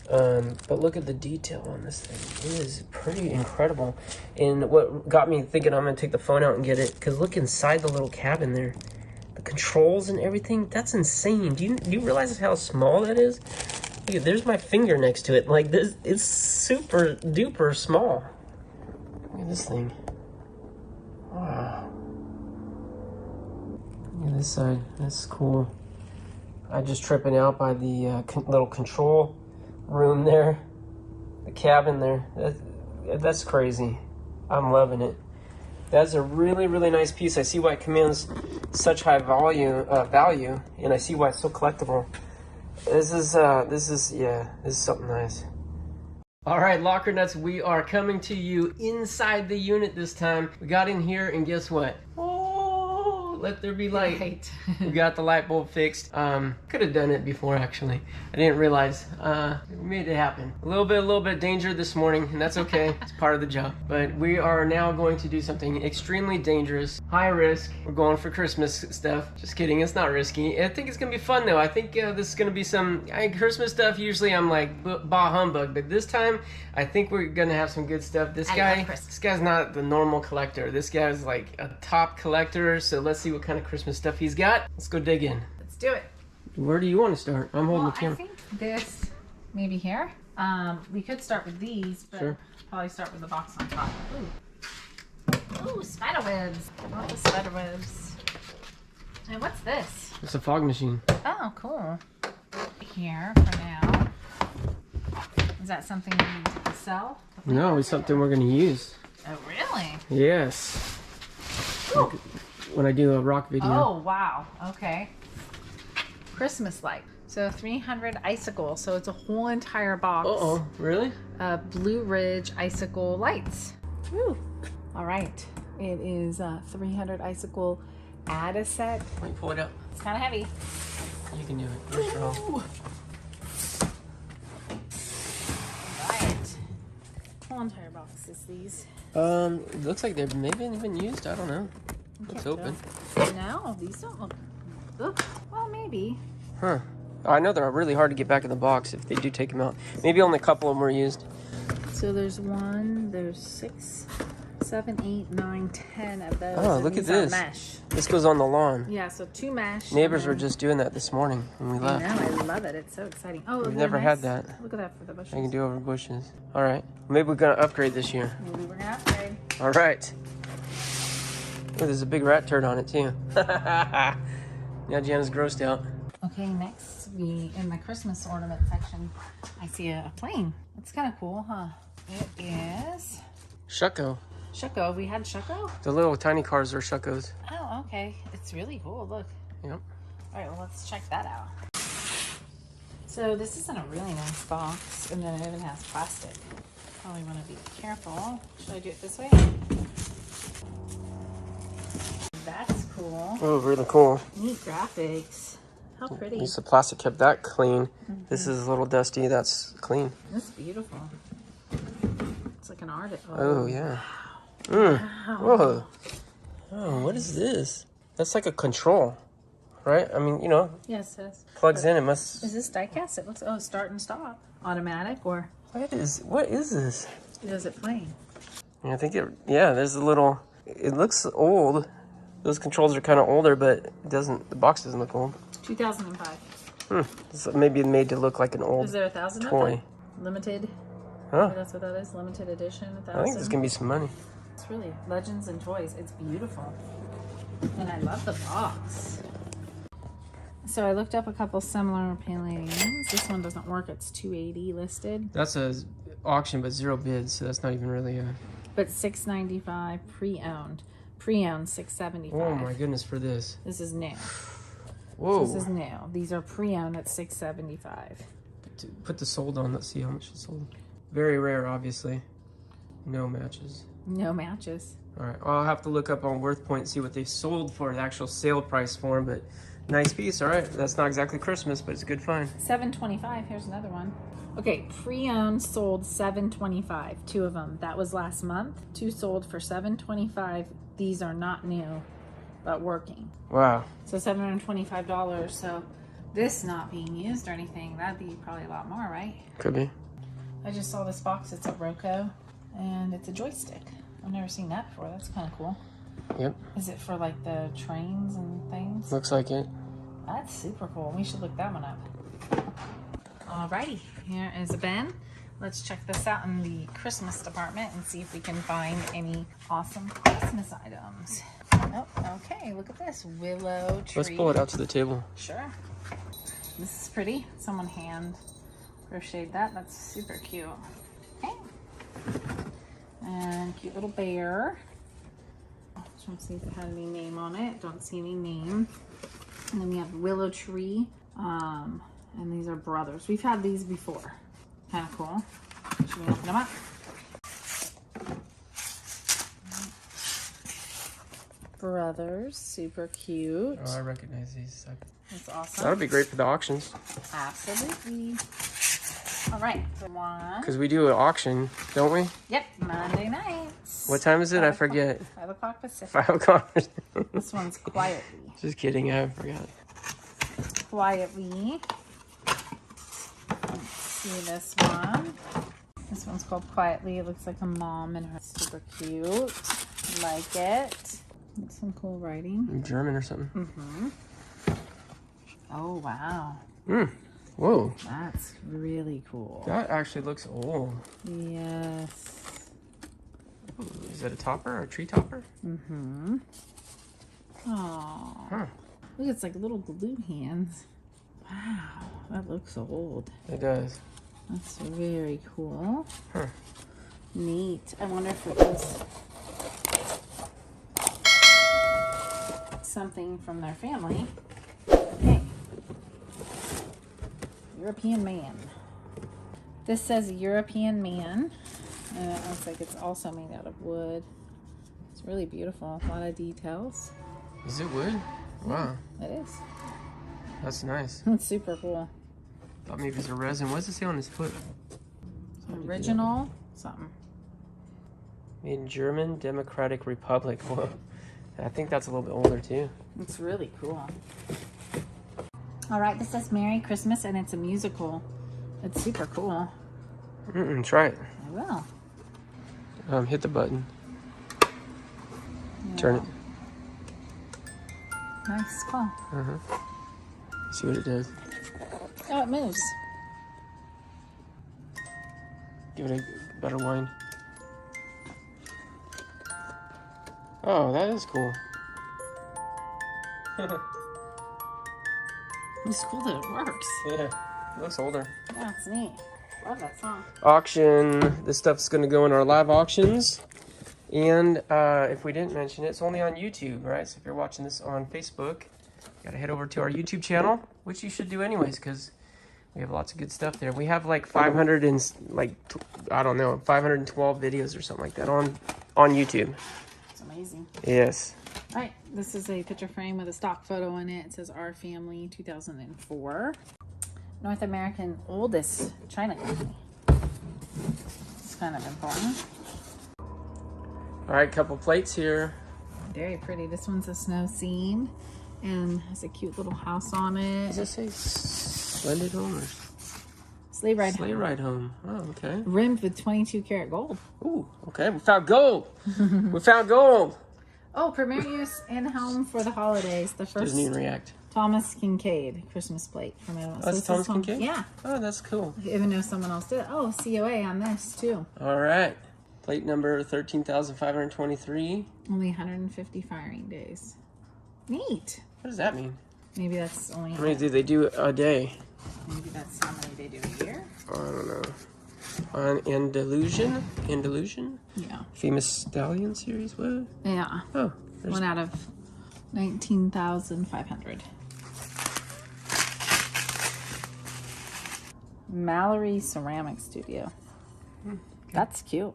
But look at the detail on this thing. It is pretty incredible. And what got me thinking I'm going to take the phone out and get it, because look inside the little cabin there. The controls and everything, that's insane. Do you realize how small that is? Look, there's my finger next to it. Like this, it's super duper small. Look at this thing. Wow. Look at this side. That's cool. I'm just tripping out by the little control room there. The cabin there. That's crazy. I'm loving it. That's a really nice piece. I see why it commands such high value, and I see why it's so collectible. This is something nice. All right, locker nuts, we are coming to you inside the unit this time. We got in here, and guess what? Oh, let there be light. We got the light bulb fixed. Could have done it before, actually. I didn't realize. We made it happen. A little bit of danger this morning, and that's okay. It's part of the job. But we are now going to do something extremely dangerous, high risk. We're going for Christmas stuff. Just kidding, it's not risky. I think it's gonna be fun though. I think this is gonna be some Christmas stuff. Usually I'm like bah humbug, but this time I think we're gonna have some good stuff. This guy's not the normal collector. This guy's like a top collector. So let's see what kind of Christmas stuff he's got. Let's go dig in. Let's do it. Where do you want to start? I'm holding the camera. I think this, maybe here. We could start with these, but sure. Probably start with the box on top. Ooh, spider webs. I love the spider webs. And what's this? It's a fog machine. Oh, cool. Here for now. Is that something you need to sell? No, it's something we're going to use. Oh, really? Yes. Like when I do a rock video. Oh, wow. Okay. Christmas light. So 300 icicle. So it's a whole entire box. Uh-oh. Really? Blue Ridge icicle lights. Woo. All right. It is 300 icicle add a set. Let me pull it up. It's kind of heavy. You can do it. You're strong. Right. Whole entire box is these. It looks like they've maybe been used. I don't know. Let's open. No, these don't look. Ugh. Well, maybe. Huh. I know they're really hard to get back in the box if they do take them out. Maybe only a couple of them were used. So there's 6, 7, 8, 9, 10 of those. Oh, and look at these are this. mesh. This goes on the lawn. Yeah, so 2 mesh. Neighbors were just doing that this morning when we I left. know, I love it. It's so exciting. Oh, We've never had that. Look at that for the bushes. I can do over bushes. All right. Maybe we're going to upgrade this year. Maybe we're going to upgrade. All right. Oh, there's a big rat turd on it, too. Now Jana's grossed out. Okay, next, in the Christmas ornament section, I see a plane. It's kind of cool, huh? It is... Shucko. Shucko. We had Shucko? The little tiny cars are Shuckos. Oh, okay. It's really cool. Look. Yep. All right, well, let's check that out. So this is in a really nice box, and then it even has plastic. Probably want to be careful. Should I do it this way? That's cool. Oh, really cool. Neat graphics. How pretty. At least the plastic kept that clean. This is a little dusty. That's clean. That's beautiful. It's like an art. Oh, yeah. Wow. Whoa. Oh, what is this? That's like a control, right? I mean, you know. Yes, yes. Plugs in. It must. Is this diecast? It looks. Oh, start and stop. Automatic or? What is this? Does it play? I think it. Yeah, there's a little. It looks old. Those controls are kind of older, but it doesn't. The box doesn't look old. 2005. It's maybe made to look like an old. Is there 1,000 toy? Limited. Huh? That's what that is. Limited edition. 1,000. I think there's gonna be some money. It's really Legends and Toys. It's beautiful. And I love the box. So I looked up a couple similar Palladiums. This one doesn't work. It's $280 listed. That's a auction, but 0 bids, so that's not even really a. But $695 pre-owned. Pre-owned $675. Oh my goodness for this. This is new. Whoa. This is new. These are pre-owned at $675. Put the sold on. Let's see how much it's sold. Very rare, obviously. No matches. No matches. All right. Well, I'll have to look up on WorthPoint and see what they sold for, the actual sale price for them. But nice piece. All right. That's not exactly Christmas, but it's a good find. $725. Here's another one. Okay, pre-owned sold $725. 2 of them. That was last month. 2 sold for $725. These are not new, but working. Wow. So $725. So this not being used or anything, that'd be probably a lot more, right? Could be. I just saw this box. It's a Roku, and it's a joystick. I've never seen that before. That's kind of cool. Yep. Is it for like the trains and things? Looks like it. That's super cool. We should look that one up. Alrighty, here is a bin. Let's check this out in the Christmas department and see if we can find any awesome Christmas items. Oh, okay, look at this willow tree. Let's pull it out to the table. Sure. This is pretty. Someone hand crocheted that. That's super cute. Okay. And cute little bear. Just want to see if it had any name on it. Don't see any name. And then we have willow tree. And these are brothers. We've had these before. Kind of cool. Should we open them up? Brothers, super cute. Oh, I recognize these. That's awesome. That would be great for the auctions. Absolutely. All right, so one. Because we do an auction, don't we? Yep, Monday nights. What time is it? I forget. 5 o'clock Pacific. 5 o'clock. This one's quietly. Just kidding, I forgot. Quietly. Let's see this one. This one's called Quietly. It looks like a mom and her. Super cute. Like it. That's some cool writing. In German or something. Mm-hmm. Oh, wow. Whoa. That's really cool. That actually looks old. Yes. Ooh, is that a topper or a tree topper? Mm-hmm. Oh. Huh. Look, it's like little glue hands. Wow, that looks old. It does. That's very cool. Huh. Neat. I wonder if it was something from their family. Okay. European man. This says European man. And it looks like it's also made out of wood. It's really beautiful. A lot of details. Is it wood? Wow. It is. That's nice. It's super cool. Thought maybe it's a resin. What does it say on his foot? Original something. Made in German Democratic Republic. Whoa. I think that's a little bit older too. It's really cool. All right, this says Merry Christmas, and it's a musical. It's super cool. Try it. I will. Hit the button. Yeah. Turn it. Nice, cool. See what it does. Oh, it moves. Give it a better wind. Oh, that is cool. It's cool that it works. Yeah, it looks older. Yeah, it's neat. Love that song. Auction. This stuff's going to go in our live auctions. And if we didn't mention it, it's only on YouTube, right? So if you're watching this on Facebook, you got to head over to our YouTube channel, which you should do anyways, because we have lots of good stuff there. We have like 500 and like, I don't know, 512 videos or something like that on YouTube. It's amazing. Yes. All right, this is a picture frame with a stock photo in it. It says Our Family 2004. North American oldest China company. It's kind of important. All right, couple plates here. Very pretty. This one's a snow scene and has a cute little house on it. Does it say Splendid Home or Sleigh ride Sleigh home. Ride Home? Oh, okay. Rimmed with 22 karat gold. Ooh, okay. We found gold. We found gold. Oh, premier use in home for the holidays. The first Doesn't even react. Thomas Kincaid Christmas plate from it. Oh, that's Thomas Kincaid? Yeah. Oh, that's cool. Even though someone else did. Oh, COA on this too. All right. Plate number 13,523. Only 150 firing days. Neat. What does that mean? Maybe that's only. How many do they do a day? Maybe that's how many they do a year. I don't know. On Andalusian? Andalusian? Yeah. Famous Stallion series? What? Yeah. Oh. There's... One out of 19,500. Mallory Ceramic Studio. Okay. That's cute.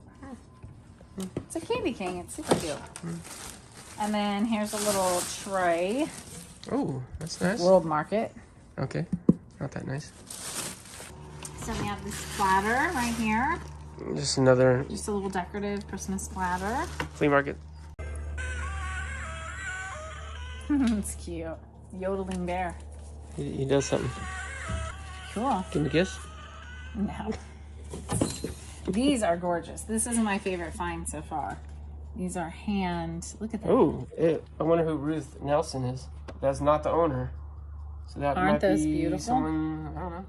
It's a candy cane. It's super cute. And then here's a little tray. Oh, that's nice. World Market. Okay. Not that nice. So we have this platter right here. Just another Just a little decorative Christmas platter. flea market. It's cute. Yodeling bear. He does something. Cool. Give him a kiss. No. These are gorgeous. This is my favorite find so far. These are hand. Look at that. Oh, I wonder who Ruth Nelson is. That's not the owner. So that Aren't might those be beautiful? someone, I don't know,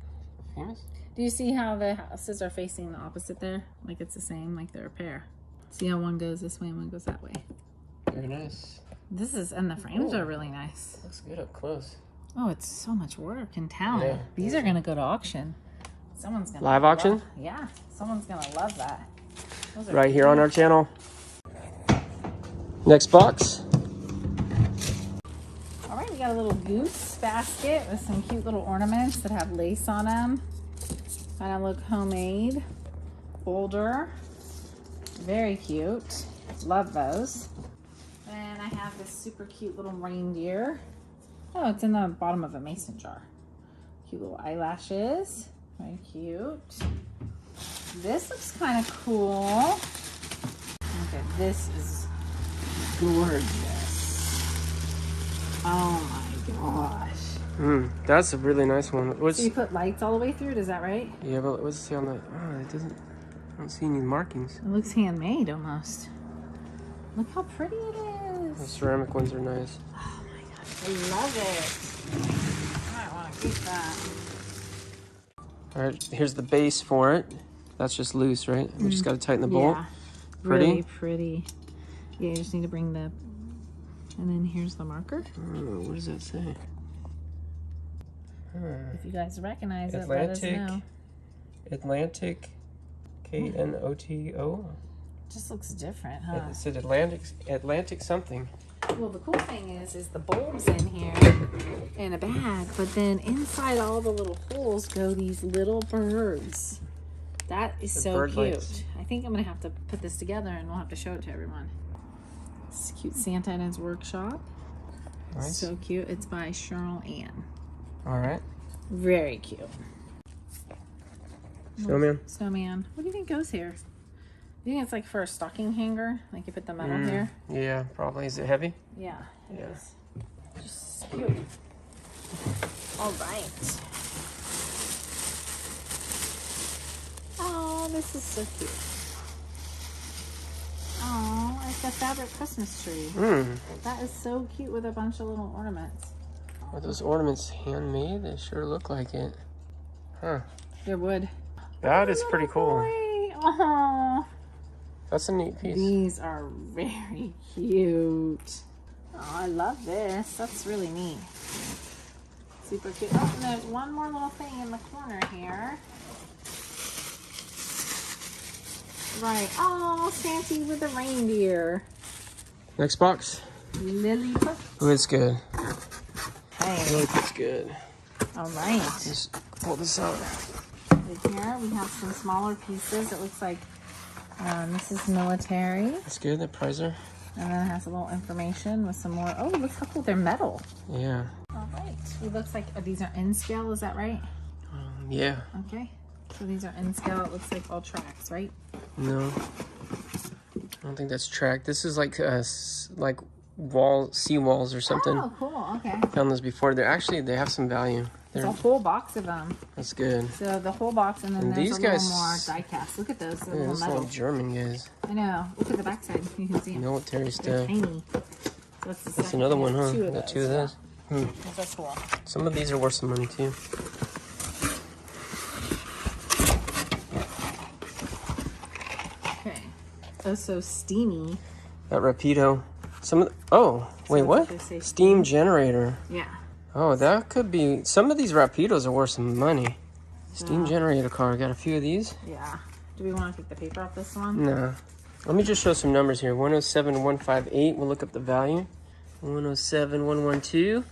famous? Do you see how the houses are facing the opposite there? Like it's the same, like they're a pair. See how one goes this way and one goes that way. Very nice. This is, and the frames are really nice. Looks good up close. Oh, it's so much work and talent. Yeah. These are gonna go to auction. Someone's gonna Live auction? Yeah, someone's gonna love that. Those are Right here on our channel. Next box. All right, we got a little goose basket with some cute little ornaments that have lace on them. Kind of look homemade. Older. Very cute. Love those. And I have this super cute little reindeer. Oh, it's in the bottom of a mason jar. Cute little eyelashes. Very cute. This looks kind of cool. Okay, this is gorgeous. Oh my gosh. That's a really nice one. What's, So you put lights all the way through it, is that right? yeah, but what's it say on the, oh, it doesn't, I don't see any markings. It looks handmade almost. Look how pretty it The is. ceramic ones are nice. Oh my gosh, I love it. I might want to keep that. All right, here's the base for it. That's just loose, right? We just got to tighten the bolt. Yeah, Pretty? really pretty. Yeah, you just need to bring the, and then here's the marker. Oh, what does that say? If you guys recognize it, let us know. Atlantic, K-N-O-T-O. Just looks different, huh? It said Atlantic something. Well, the cool thing is the bulb's in here in a bag, but then inside all the little holes go these little birds. That is The so bird cute. lights. I think I'm gonna have to put this together and we'll have to show it to everyone. It's cute Santa in his workshop. Nice. So cute. It's by Cheryl Ann. All right. Very cute. Snowman. Snowman. What do you think goes here? You think it's like for a stocking hanger? Like you put the metal here? Yeah, probably. Is it heavy? Yeah, it Yeah. is. Just cute. All right. Oh, this is so cute. Oh, I like a fabric Christmas tree. That is so cute with a bunch of little ornaments. Are those ornaments handmade? They sure look like it. Huh. They're wood. That is pretty cool. Oh, That's a neat piece. these are very cute. Oh, I love this. That's really neat. Super cute. Oh, and there's one more little thing in the corner here. Right. Oh, Santa with the reindeer. Next box. Lilliput. Oh, it's good. Hey. Lilliput's good. All right. Just pull this out. Right here we have some smaller pieces. It looks like this is military. That's good. The prizer. And then it has a little information with some more. Oh, look how cool. They're metal. Yeah. All right. It looks like these are in scale. Is that right? Yeah. Okay. So these are in scale. It looks like all tracks, right? No. I don't think that's tracked. This is like sea walls or something. Oh, cool. Okay. Found those before. They have some value. There's a whole box of them. That's good. So the whole box, and then And there's these a little guys- more die cast. Look at those. They're Yeah, little those metal. little German guys. I know. Look at the backside. You can see them. Military They're stuff. tiny. So that's the That's second. another We one, have huh? Two of Got those. two of those. Yeah. That's cool. Some of these are worth some money too. Okay. Oh, so steamy. That Rapido. Oh, wait, that's what? what they say, Steam generator. Yeah. Oh, that could be. Some of these Rapidos are worth some money. Steam Yeah. generator car. Got a few of these. Yeah. Do we want to take the paper off this one? Nah. Let me just show some numbers here. 107,158. We'll look up the value. 107,112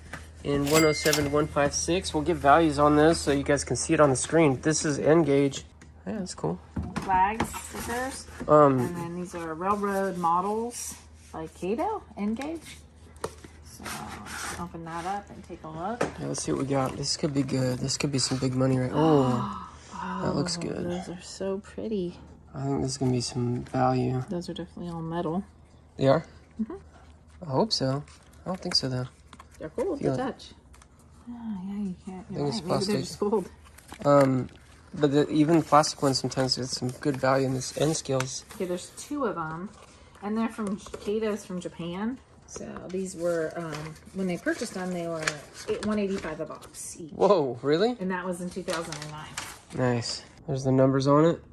and 107,156. We'll get values on this so you guys can see it on the screen. This is N gauge. Yeah, that's cool. Flags, stickers. And then these are railroad models by Cato, N-gauge. So let's open that up and take a look. Yeah, let's see what we got. This could be good. This could be some big money, right? Oh, that looks good. Those are so pretty. I think this is gonna be some value. Those are definitely all metal. They are? I hope so. I don't think so though. They're cool to Feel it. touch. Oh, yeah, you can't. I You're think it's right. Maybe they're plastic. just gold. But even plastic ones sometimes get some good value in this N scales. Okay, there's two of them, and they're from Cato's from Japan. So these were when they purchased them, they were $185 a box each, Whoa, really? and that was in 2009. Nice. There's the numbers on it.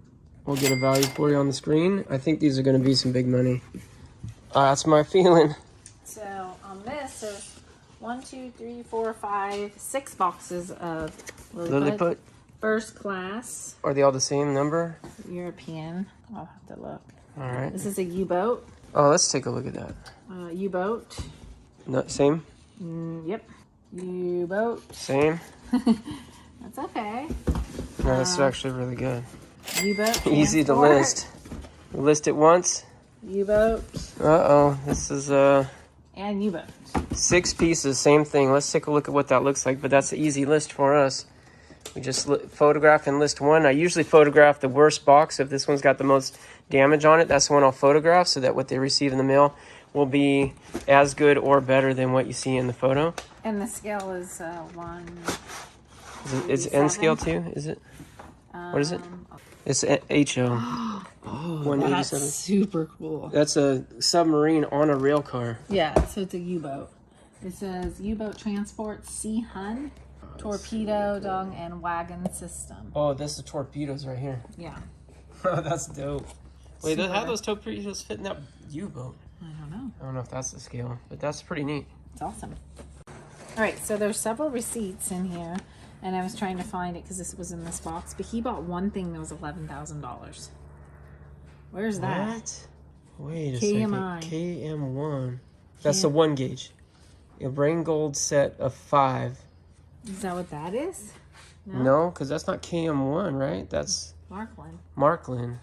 We'll get a value for you on the screen. I think these are going to be some big money. That's my feeling. So on this, there's 6 boxes of Lilliput. First class Are they all the same number? European. I'll have to look. All right. This is a U-boat. Oh, let's take a look at that. U-boat. No, same? Yep. U-boat. Same? That's okay. No, this is actually really good. U-boat. Easy to transport. list. We list it once. U-boat Uh-oh. This is and U-boat. 6 pieces. Same thing. Let's take a look at what that looks like. But that's an easy list for us. We just photograph and list one. I usually photograph the worst box. If this one's got the most damage on it, that's the one I'll photograph so that what they receive in the mail will be as good or better than what you see in the photo. And the scale is 1. Is it N scale too? Is it? What is it? It's HO. That's 187. super cool. That's a submarine on a rail car. Yeah, so it's a U-boat. It says U-boat transport Sea Hun, torpedo, dong, and wagon system. Oh, this is torpedoes right here. Yeah. Oh, that's dope. Wait, Super. how those torpedoes fit in that U-boat? I don't know. I don't know if that's the scale, but that's pretty neat. It's awesome. All right, so there's several receipts in here, and I was trying to find it because this was in this box, but he bought one thing that was $11,000. Where's that? What? Wait a KMI. second. KM1. That's the 1 gauge. A brain gold set of 5. Is that what that is? No, because that's not KM1, right? That's Marklin. Marklin.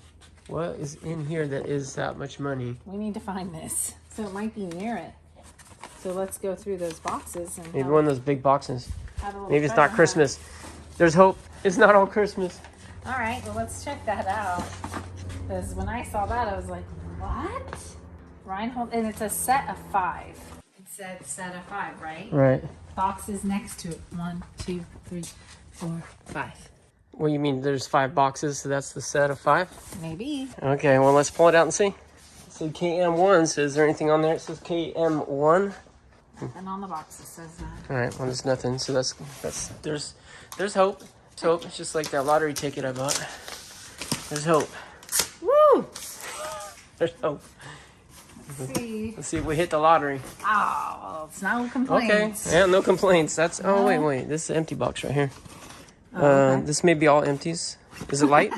What is in here that is that much money? We need to find this. So it might be near it. So let's go through those boxes and Maybe one of those big boxes. have a little Maybe it's treasure not Christmas. There's hope. It's not all Christmas. hunt. All right, well, let's check that out. Because when I saw that, I was like, what? Reinhold, and it's a set of 5. It said set of 5, right? Right. Boxes next to it. 1, 2, 3, 4, 5. What do you mean there's 5 boxes, so that's the set of 5? Maybe. Okay, well, let's pull it out and see. said KM1, so is there anything on there? It says KM1. And on the box it says that. All right, well, there's nothing. So there's hope. There's hope. It's just like that lottery ticket I bought. There's hope. Woo! There's hope. Let's see if we hit the lottery. Oh, well, it's no complaints. Okay. Yeah, no complaints. That's. Oh, wait. This is an empty box right here. Oh, okay. This may be all empties. Is it light?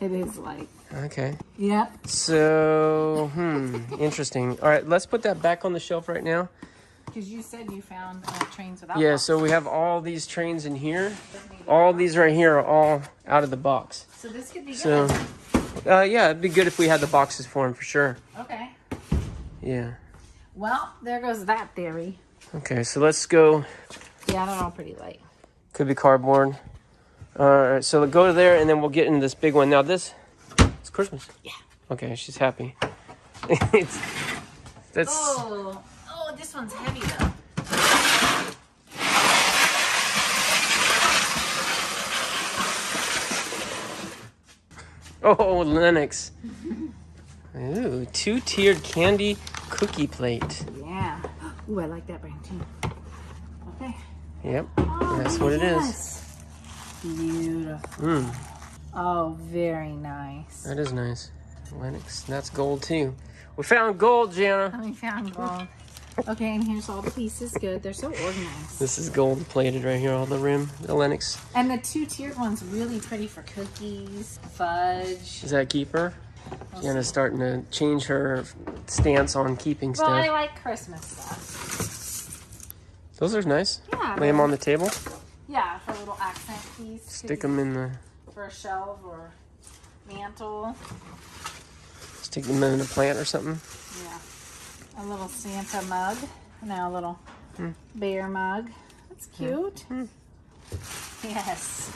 It is light. Okay. Yep. So, interesting. All right, let's put that back on the shelf right now. Because you said you found trains without Yeah, boxes. so we have all these trains in here. All these right here are all out of the box. So this could be good. So, yeah, it'd be good if we had the boxes for them for sure. Okay. Yeah. Well, there goes that theory. Okay, so let's go. Yeah, they're all pretty light. Could be cardboard. All right, so go to there, and then we'll get into this big one. Now it's Christmas. Yeah. Okay, she's happy. That's. Oh, this one's heavy though. Oh, Lennux. Ooh, 2-tiered candy cookie plate. Yeah. Ooh, I like that brand too. Okay. Yep, Oh, that's what it is. is. Beautiful. Oh, very nice. That is nice. Lennux, that's gold too. We found gold, Jana. We found gold. Okay, and here's all the pieces. Good. They're so organized. This is gold plated right here, all the rim, the Lennux. And the 2-tiered one's really pretty for cookies, fudge. Is that a keeper? We'll Jana's see. starting to change her stance on keeping Well, I stuff. like Christmas stuff. Those are nice. Yeah. Lay them on the table. Yeah, for a little accent piece. Stick them in the. For a shelf or mantle. Stick them in the plant or something. Yeah. A little Santa mug. Now a little bear mug. That's cute. Yes.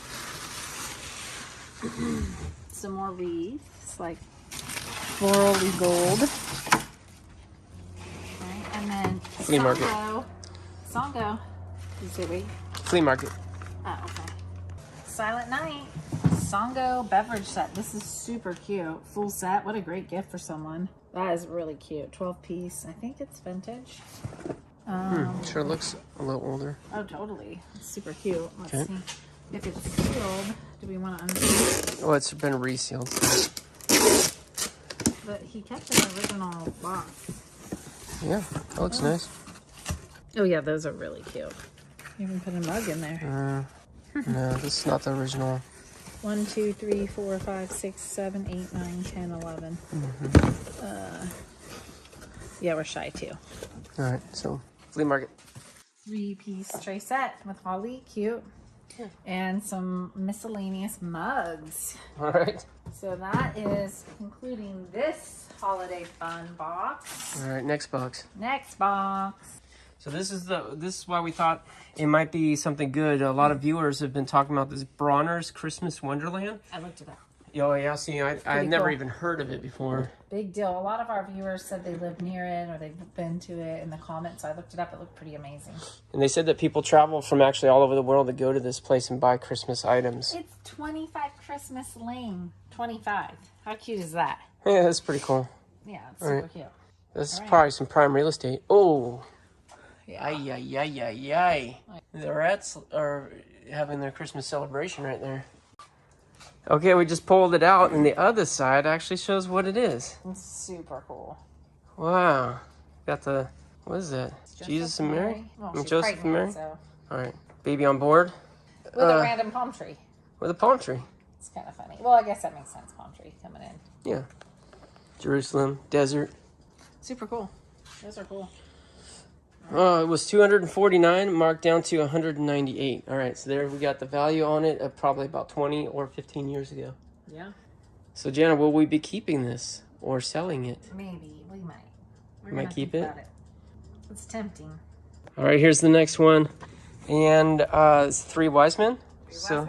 Some more wreaths, like florally gold. Okay, and then Flea market. Songo. You say wait? Flea market. Oh, okay. Silent Night. Songo beverage set. This is super cute. Full set. What a great gift for someone. That is really cute. 12-piece. I think it's vintage. Sure looks a little older. Oh, totally. It's super cute. Let's Okay. see. If it's sealed, do we want to unseal it? Oh, it's been resealed. But he kept an original box. Yeah, that looks nice. Oh, yeah. Those are really cute. You even put a mug in there. No, this is not the original. 1, 2, 3, 4, 5, 6, 7, 8, 9, 10, 11. Yeah, we're shy too. All right, so flea market. 3-piece tray set with holly, cute, and some miscellaneous mugs. All right. So that is concluding this holiday fun box. All right, next box. Next box. So this is why we thought it might be something good. A lot of viewers have been talking about this Bronner's Christmas Wonderland. I looked it up. Oh yeah, see, I've never cool. even heard of it before. Big deal. A lot of our viewers said they live near it or they've been to it in the comments. So I looked it up. It looked pretty amazing. And they said that people travel from actually all over the world to go to this place and buy Christmas items. It's 25 Christmas Lane. 25. How cute is that? Yeah, that's pretty cool. Yeah, it's super cute. This is probably some prime real estate. Oh. Yeah. Ay, ay, ay, ay, ay. The rats are having their Christmas celebration right there. Okay, we just pulled it out, and the other side actually shows what it is. It's super cool. Wow. Got the, what is that? Jesus and Mary? Well, And she's Joseph and Mary? pregnant, so. All right. Baby on board With a random palm tree. with a palm tree. It's kind of funny. Well, I guess that makes sense. Palm tree coming in. Yeah. Jerusalem, desert. Super cool. Those are cool. Oh, it was 249, marked down to 198. All right, so there we got the value on it of probably about 20 or 15 years ago. Yeah. So, Jana, will we be keeping this or selling it? Maybe. We might. We're Might gonna keep think it? about It's tempting. All right, here's the next one. And it's 3 wise men. So,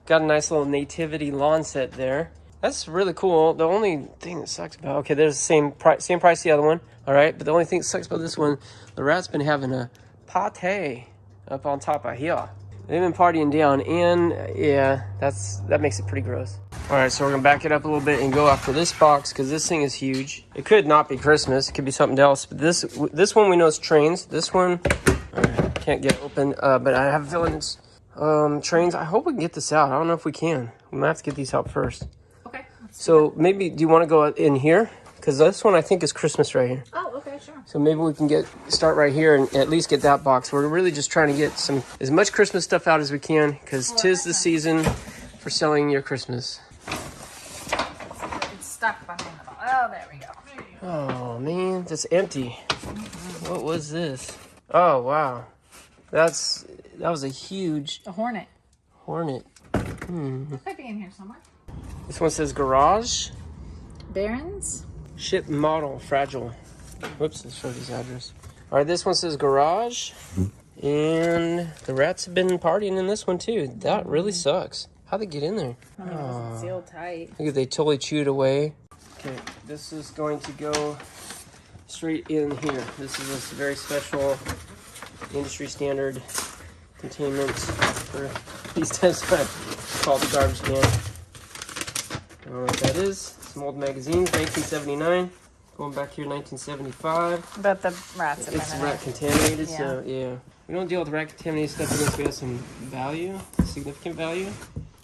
got a nice little nativity lawn set there. That's really cool. The only thing that sucks about, okay, there's the same price the other one. All right, but the only thing that sucks about this one, the rat's been having a pate up on top of here. They've been partying down, and yeah, that makes it pretty gross. All right, so we're gonna back it up a little bit and go after this box because this thing is huge. It could not be Christmas; it could be something else. But this one we know is trains. This one can't get open, but I have a feeling it's trains. I hope we can get this out. I don't know if we can. We might have to get these out first. Okay. So maybe, do you want to go in here? Because this one I think is Christmas right here. Oh, okay, sure. So maybe we can start right here and at least get that box. We're really just trying to get as much Christmas stuff out as we can because 'tis the season for selling your Christmas. It's stuck behind the box. Oh, there we go. Oh man, that's empty. What was this? Oh wow, that was a huge Hornet. Hornet. It might be in here somewhere. This one says garage. Barons. Ship model fragile. Whoops, let's show this address. All right, this one says garage, and the rats have been partying in this one too. That really sucks. How'd they get in there? I mean, it wasn't sealed tight. Look at, they totally chewed away. Okay, this is going to go straight in here. This is a very special industry standard containment for these types. I call it the garbage can. I don't know what that is. Some old magazines, 1979. Going back here, 1975. But the rats have It's been in rat it. contaminated, Yeah. so yeah. We don't deal with rat contaminated stuff unless we have some value, significant value.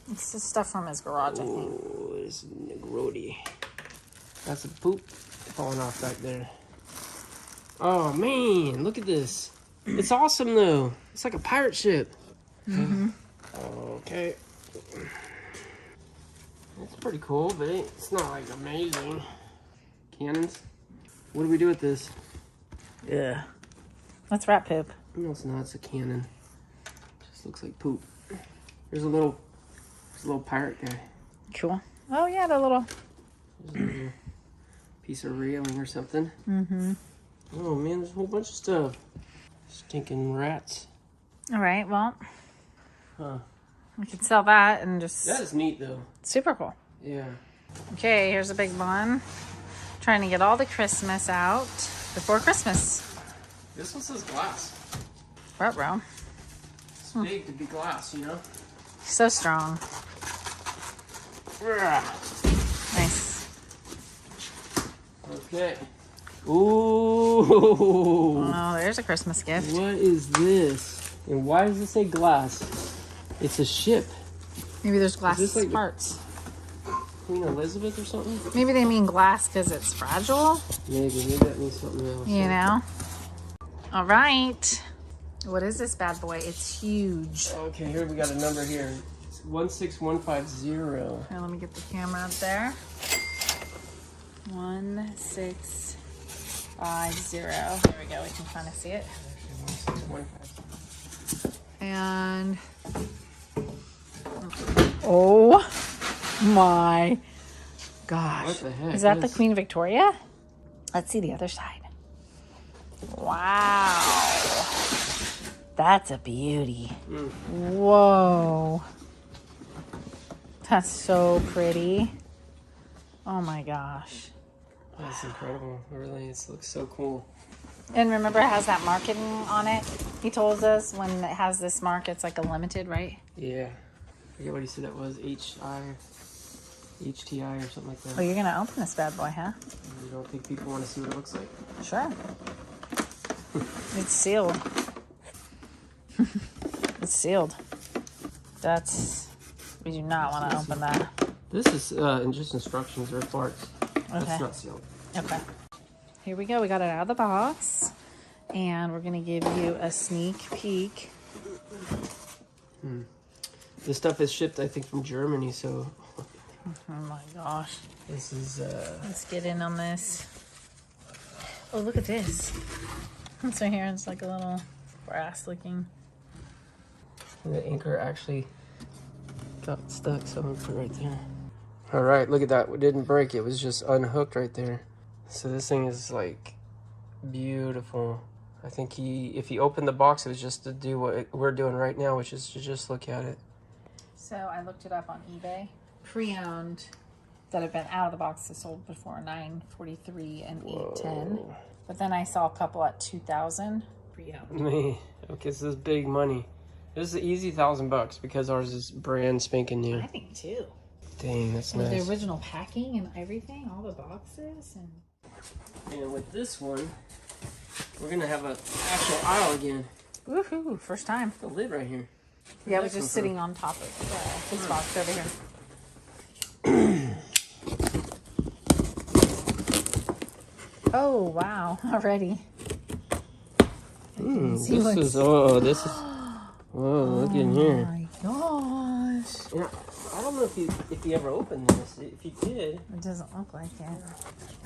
It's the stuff from his garage, I think. Oh, it's grody. That's a poop falling off back there. Oh man, look at this. It's awesome though. It's like a pirate ship. Okay. It's pretty cool, but it's not like amazing. Cannons. What do we do with this? Yeah. That's rat poop. No, it's not. It's a cannon. Just looks like poop. There's a little pirate guy. Cool. Oh yeah, the little. There's a little piece of railing or something. Oh man, there's a whole bunch of stuff. Stinking rats. All right. Well, Huh. we could sell that and just. That is neat though. Super cool. Yeah. Okay, here's a big one. Trying to get all the Christmas out before Christmas. This one says glass. Ruh-roh. It's big to be glass, you know? So strong. Yeah. Nice. Okay. Ooh. Oh, there's a Christmas gift. What is this? And why does it say glass? It's a ship. Maybe there's glass this like parts. Queen Elizabeth or something? Maybe they mean glass because it's fragile. Maybe that means something else. You know? All right. What is this bad boy? It's huge. Okay, here we got a number here. It's 16150. Here, let me get the camera up there. 1650. There we go. We can kind of see it. 1615. And oh my gosh. What the heck? Is that the Queen Victoria? Let's see the other side. Wow. That's a beauty. Whoa. That's so pretty. Oh my gosh. That's incredible. Really, it looks so cool. And remember, it has that marking on it. He told us when it has this mark, it's like a limited, right? Yeah. I forget what he said that was. HTI or something like Oh, that. you're going to open this bad boy, huh? You don't think people want to see what it looks like? Sure. It's sealed. It's sealed. We do not want to open that. This is just instructions or parts. Okay. That's not sealed. Okay. Here we go. We got it out of the box. And we're going to give you a sneak peek. This stuff is shipped, I think, from Germany, so... Oh my gosh. This is, Let's get in on this. Oh, look at this. This right here is like a little brass looking. the anchor actually got stuck, so I'm gonna put it right there. All right, look at that. It didn't break. It was just unhooked right there. So this thing is like beautiful. I think if he opened the box, it was just to do what we're doing right now, which is to just look at it. So I looked it up on eBay. Pre-owned that have been out of the box that sold before $943 and $810. But then I saw a couple at $2,000 pre-owned. Man, okay, so this is big money. This is an easy $1,000 because ours is brand spanking new. I think too. Dang, that's With nice. the original packing and everything, all the boxes And with this one, we're gonna have an actual aisle again. Woohoo! First time. The lid right here. Yeah, it was just sitting on top of this box over here. Oh wow! Already. This is whoa! Look in here. Oh my gosh! Yeah, I don't know if you ever opened this. If you did, It doesn't look like it.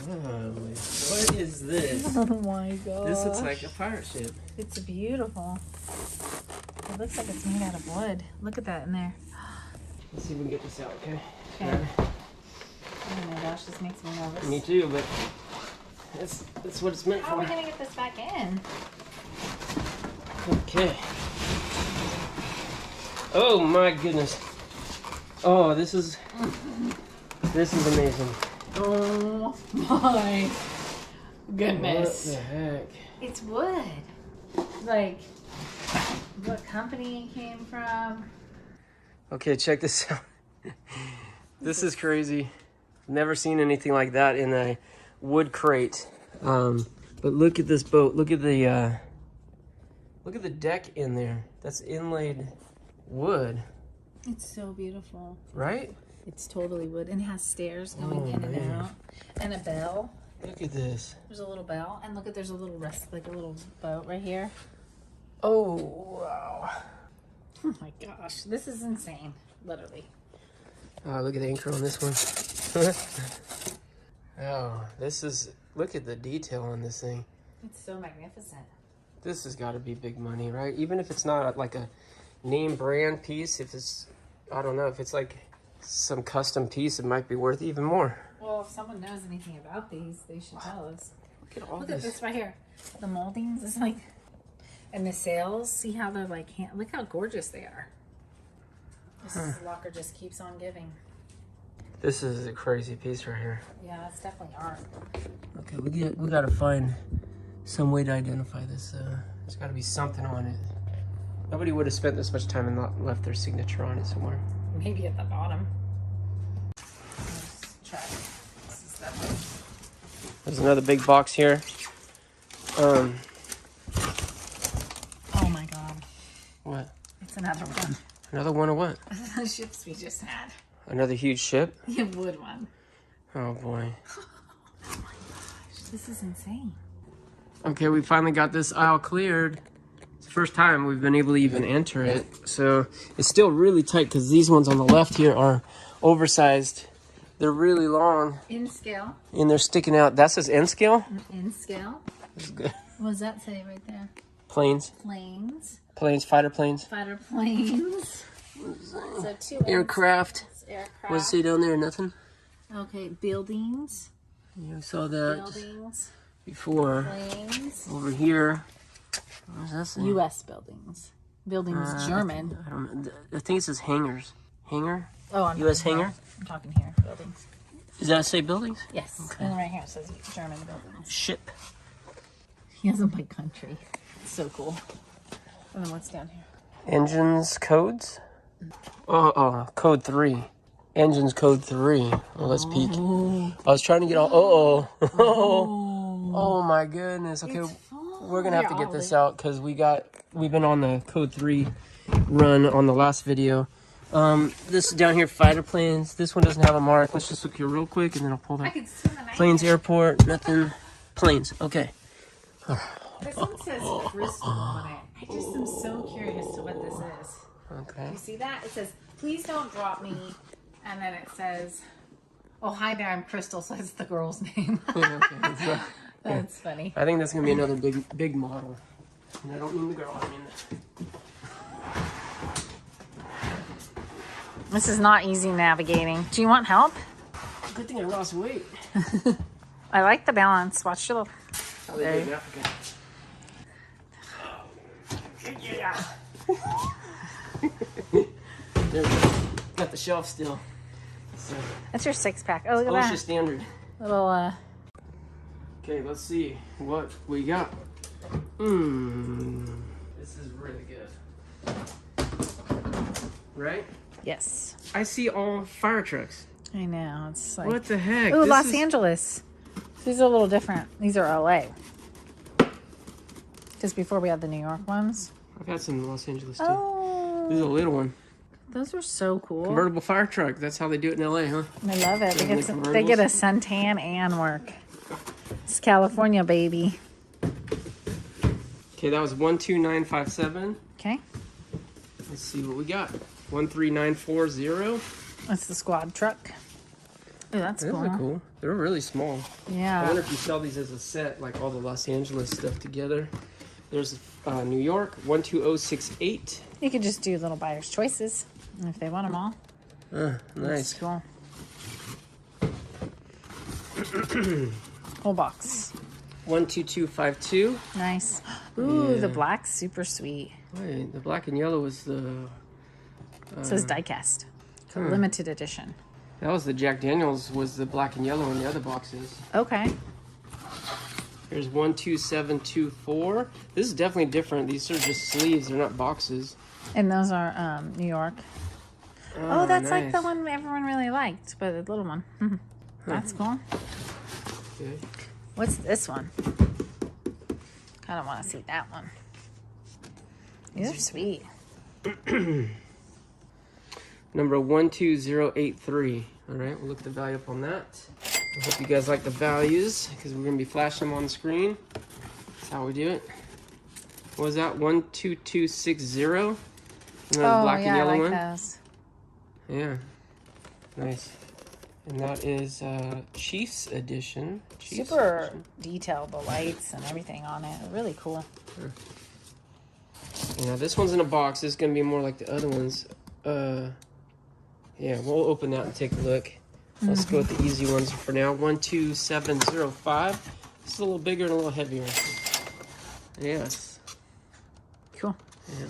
what is this? Oh my god! This looks like a pirate ship. It's beautiful. It looks like it's made out of wood. Look at that in there. Let's see if we can get this out, okay? Okay. Oh my gosh, this makes me nervous. Me too, but that's what it's meant How are for. we gonna get this back in? Okay. Oh my goodness. Oh, this is amazing. Oh my goodness. What the heck? It's wood. Like, what company it came from? Okay, check this out. This is crazy. Never seen anything like that in a wood crate. But look at this boat. Look at the deck in there. That's inlaid wood, It's so beautiful. right? It's totally wood, and it has stairs going in and man. out, and a bell. Look at this. There's a little bell, and look at there's a little like a little boat right here. Oh wow. Oh my gosh, this is insane, literally. Look at the anchor on this one. Oh, look at the detail on this thing. It's so magnificent. This has got to be big money, right? Even if it's not like a name brand piece, if it's, I don't know, if it's like some custom piece, it might be worth even more. Well, if someone knows anything about these, they should tell us. Look at all Look at this. this right here. The moldings is like, and the sails, see how they're like, look how gorgeous they are. This locker just keeps on giving. This is a crazy piece right here. Yeah, that's definitely art. Okay, we got to find some way to identify this. There's got to be something on it. Nobody would have spent this much time and not left their signature on it somewhere. Maybe at the bottom. Let's try. This is that one. There's another big box here. Oh my god. What? It's another one. Another one of what? The ships we just had. Another huge ship? The wood one. Oh boy. Oh my gosh, this is insane. Okay, we finally got this aisle cleared. It's the first time we've been able to even enter it. So it's still really tight because these ones on the left here are oversized. They're really long In scale. and they're sticking out. That says N scale? In scale. This is good. What does that say right there? Planes. Planes. Fighter planes. Fighter planes. So two Aircraft. aircraft. What's it say down there? Nothing? Okay, buildings. Yeah, we saw that Buildings. before. Planes. Over here. What does that say? U.S. buildings. Buildings, German. I don't know. I think it says hangars. Hangar? Oh, I'm U.S. talking here. hangar? I'm talking here. Buildings. Does that say buildings? Yes. Okay. And right here it says German buildings. Ship. He has them by country. It's so cool. And then what's down here? Engines codes? Code 3. Engines code 3. Oh, let's peek. I was trying to get all. Oh my goodness. Okay, we're gonna have to get this out because we've been on the code 3 run on the last video. This down here, fighter planes. This one doesn't have a mark. Let's just look here real quick and then I'll pull that. Planes, airport, nothing. Planes. Okay. This one says crystal on it. I just am so curious to what this is. Okay. You see that? It says, please don't drop me. And then it says, oh, hi there, I'm Crystal. So it's the girl's name. Okay. That's funny. I think that's gonna be another big model. And I don't mean the girl. I mean This is not easy navigating. Do you want help? good thing I lost weight. I like the balance. Watch your little... How they do in Africa. Yeah. There we go. Got the shelf still. So, That's your 6-pack. Oh, look at OSHA that. standard. Little, Okay, let's see what we got. This is really good. right? Yes. I see all fire trucks. I know. It's like... What the heck? Ooh, Los Angeles. These are a little different. These are LA. Just before we had the New York ones. I've had some in Los Angeles too. Oh. This is a little one. Those are so cool. Convertible fire truck. That's how they do it in LA, huh? I love it. They get a suntan and work. It's California, baby. Okay, that was 12957. Okay. Let's see what we got. 13940. That's the squad truck. Oh, that's cool. Those are cool. They're really small. Yeah. I wonder if you sell these as a set, like all the Los Angeles stuff together. There's New York, 12068. You could just do little buyer's choices if they want them all. Nice. That's cool. Whole box. 12252. Nice. Ooh, Yeah. the black's super sweet. Wait, the black and yellow was the... It says diecast. It's a limited edition. That was the Jack Daniels, was the black and yellow in the other boxes. Okay. Here's 12724. This is definitely different. These are just sleeves. They're not boxes. And those are New York. Oh, that's nice. like the one everyone really liked, but the little one. That's cool. Okay. What's this one? Kind of want to see that one. These are sweet. Number 12083. All right, we'll look at the value up on that. I hope you guys like the values because we're going to be flashing them on the screen. That's how we do it. What was that? 12260. Another black and yellow I like one. those. Yeah, nice. And that is Chiefs edition. Super detailed, the lights and everything on it. Really cool. Yeah, this one's in a box. This is going to be more like the other ones. Yeah, we'll open that and take a look. Let's go with the easy ones for now. 12705. This is a little bigger and a little heavier. Yes. Cool. Yeah.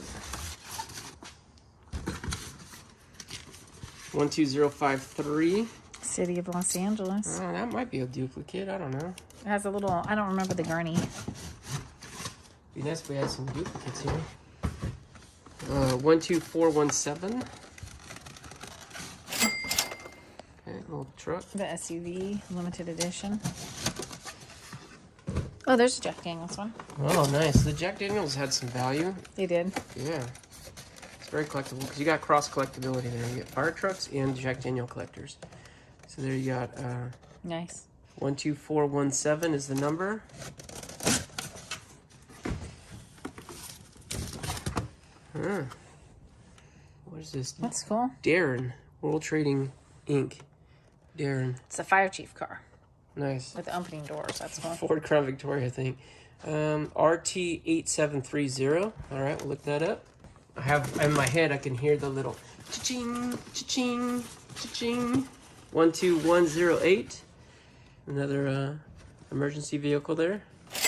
12053. City of Los Angeles. Oh, that might be a duplicate. I don't know. It has a little, I don't remember the gurney. Be nice if we had some duplicates here. 12417. Okay, little truck. The SUV, limited edition. Oh, there's a Jack Daniels one. Oh, nice. The Jack Daniels had some value. They did. Yeah. It's very collectible because you got cross collectability there. You get fire trucks and Jack Daniel collectors. So there you got Nice. 12417 is the number. What is this? That's cool. Darren. World Trading Inc. Darren. It's a fire chief car Nice. with the opening doors. That's cool. Ford Crown Victoria, I think. RT8730. All right, we'll look that up. I have in my head, I can hear the little cha-ching, cha-ching, cha-ching. 12108. Another emergency vehicle there.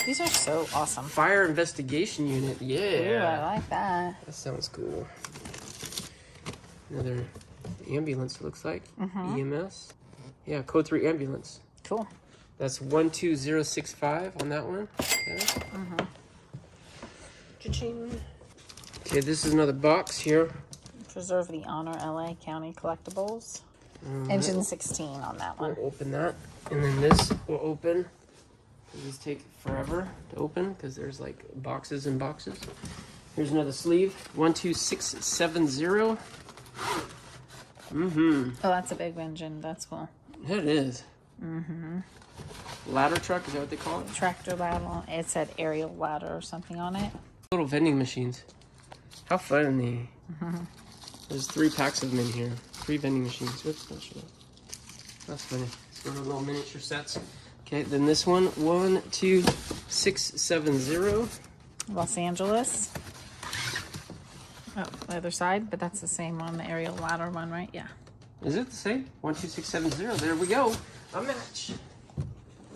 These are so awesome. Fire investigation unit. Ooh, Yeah. I like that. That sounds cool. Another ambulance, it looks like. EMS. Yeah, code 3 ambulance. Cool. That's 12065 on that one. Okay. Cha-ching. Okay, this is another box here. Preserve the Honor LA County Collectibles. Engine 16 on that one. We'll open that. And then this will open. These take forever to open because there's like boxes and boxes. Here's another sleeve. 12670. Oh, that's a big engine. That's cool. It is. Ladder truck, is that what they call it? Tractor ladder. It said aerial ladder or something on it. Little vending machines. How funny. There's 3 packs of them in here. 3 vending machines. Whoops, not sure. That's funny. So little miniature sets. Okay, then this one, 12670. Los Angeles. Oh, the other side, but that's the same one, the aerial ladder one, right? Yeah. Is it the same? 12670. There we go. A match.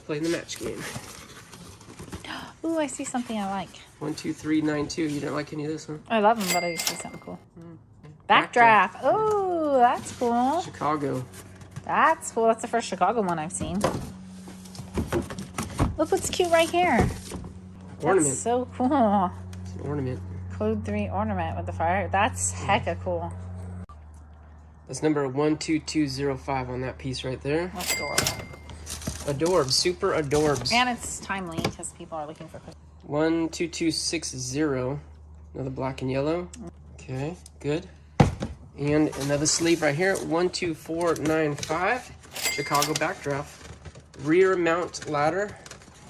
Playing the match game. Ooh, I see something I like. 12392. You don't like any of this, huh? I love them, but I see something cool. Backdraft. Oh, that's cool. Chicago. That's cool. That's the first Chicago one I've seen. Look what's cute right here. Ornament. That's so cool. It's an ornament. Code 3 ornament with the fire. That's hecka cool. That's number 12205 on that piece right there. That's adorable. Adorbs, super adorbs. And it's timely because people are looking for Christmas. 12260, another black and yellow. Okay, good. And another sleeve right here, 12495, Chicago backdraft. Rear mount ladder.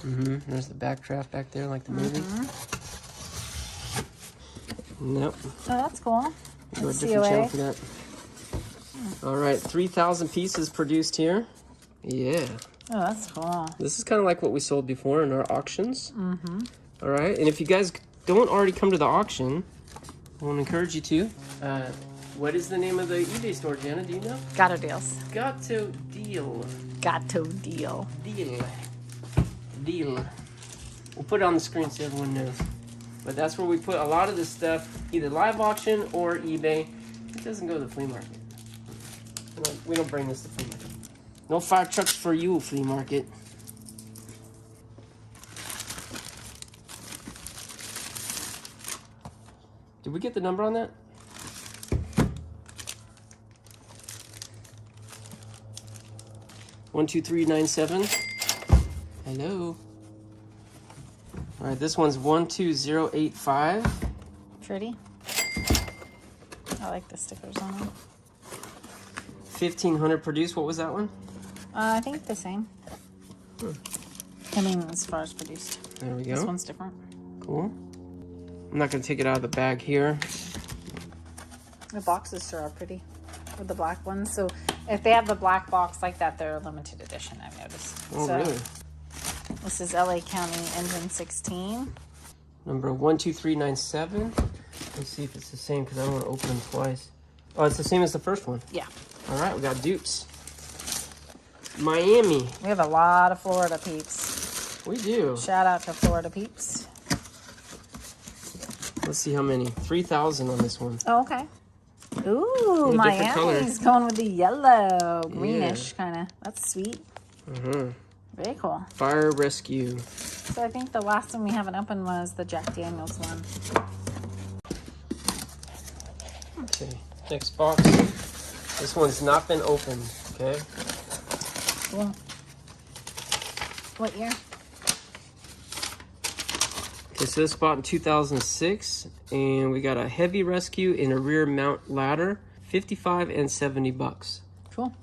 There's the backdraft back there, like the movie. Nope. Oh, that's cool. Go a different channel for that. All right, 3,000 pieces produced here. Yeah. Oh, that's cool. This is kind of like what we sold before in our auctions. All right, and if you guys don't already come to the auction, I want to encourage you to. What is the name of the eBay store, Jana? Do you know? Gato deals. Gato Deal. Gato deal. Deal. We'll put it on the screen so everyone knows. But that's where we put a lot of this stuff, either live auction or eBay. It doesn't go to the flea market. We don't bring this to flea market. No fire trucks for you, flea market. Did we get the number on that? One, 2, 3, 9, 7. Hello. All right, this one's 12085. Pretty. I like the stickers on them. 1500 produced. What was that one? I think the same. I mean, as far as produced. There we go. This one's different. Cool. I'm not going to take it out of the bag here. The boxes sure are pretty with the black ones. So if they have the black box like that, they're a limited edition, I've noticed. Oh, so, really? This is LA County Engine 16. Number 12397. Let's see if it's the same because I don't want to open them twice. Oh, it's the same as the first one. Yeah. All right, we got dupes. Miami. We have a lot of Florida peeps. We do. Shout out to Florida peeps. Let's see how many. 3,000 on this one. Oh, okay. Ooh, In a different color. Miami's going with the yellow, greenish kind of. That's sweet. Very cool. Fire rescue. So I think the last one we haven't opened was the Jack Daniels one. Okay, next box. This one's not been opened, okay? Cool. What year? Okay, so this bought in 2006, and we got a heavy rescue and a rear mount ladder, 55 and 70 bucks. Cool.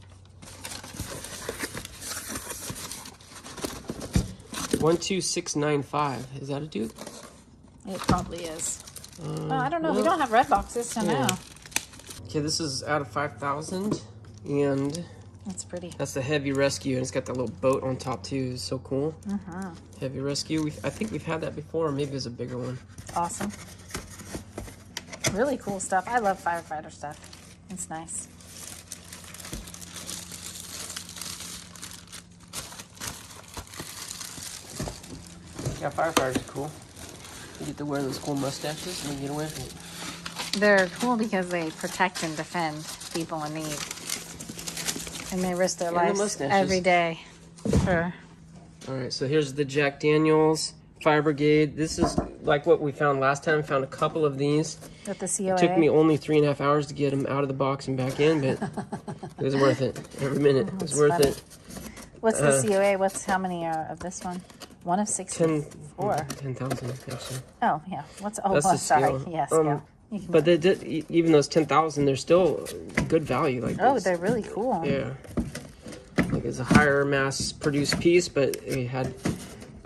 12695. Is that a Duke? It probably is. Oh, I don't know. We don't have red boxes, so no. Okay, this is out of 5,000, and That's pretty. that's the heavy rescue, and it's got that little boat on top too. It's so cool. Heavy rescue. I think we've had that before, or maybe it's a bigger one. Awesome. Really cool stuff. I love firefighter stuff. It's nice. Yeah, firefighters are cool. You get to wear those cool mustaches and you get away from it. They're cool because they protect and defend people in need. And they risk their And the lives mustaches. every day. For All right, so here's the Jack Daniels Fire Brigade. This is like what we found last time. Found a couple of these. with the COA. It took me only 3.5 hours to get them out of the box and back in, but it was worth it. Every minute it was That's worth funny. it. What's the COA? How many are of this one? One of 64. 10,000 actually. Oh, yeah. That's the sorry. scale. Yes, But they did, even those 10,000, they're still good value. Like oh, this. they're really cool. Yeah. Like it's a higher mass produced piece, but it had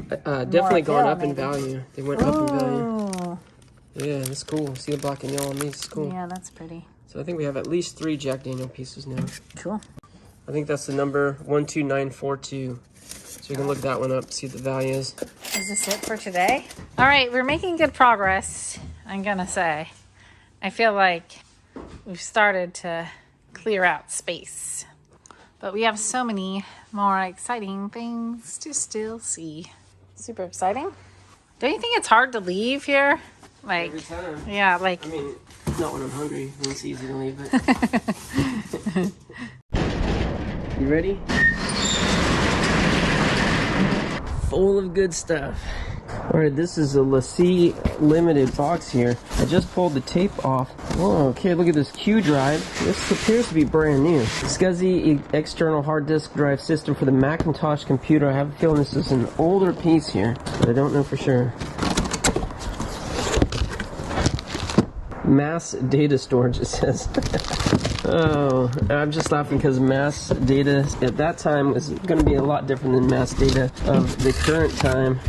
definitely gone appeal, up in maybe. value. They went up in value. Ooh. Yeah, that's cool. See the black and yellow on these? It's cool. Yeah, that's pretty. So I think we have at least 3 Jack Daniel pieces now. Cool. I think that's the number 12942. So you can look that one up, see what the value is. Is this it for today? All right, we're making good progress, I'm gonna say. I feel like we've started to clear out space. But we have so many more exciting things to still see. Super exciting. Don't you think it's hard to leave here? Like, Every time. yeah, like... I mean, not when I'm hungry. When it's easy to leave, but... You ready? Full of good stuff. Alright, this is a LAFD limited box here. I just pulled the tape off. Oh, okay, look at this Q drive. This appears to be brand new. SCSI external hard disk drive system for the Macintosh computer. I have a feeling this is an older piece here, but I don't know for sure. Mass data storage, it says. Oh, I'm just laughing because mass data at that time was going to be a lot different than mass data of the current time.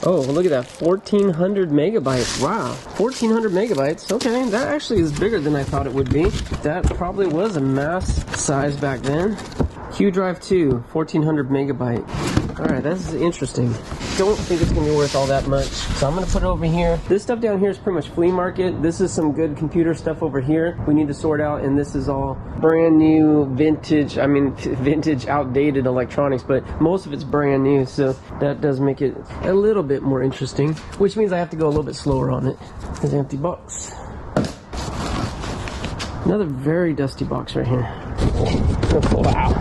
Oh, look at that, 1400 megabytes. Wow, 1400 megabytes. Okay, that actually is bigger than I thought it would be. That probably was a mass size back then. Q Drive 2, 1400 megabyte. Alright, that's interesting. Don't think it's going to be worth all that much, so I'm going to put it over here. This stuff down here is pretty much flea market. This is some good computer stuff over here we need to sort out, and this is all brand new, vintage, vintage, outdated electronics, but most of it's brand new, so that does make it a little bit more interesting, which means I have to go a little bit slower on it. There's an empty box. Another very dusty box right here. Wow.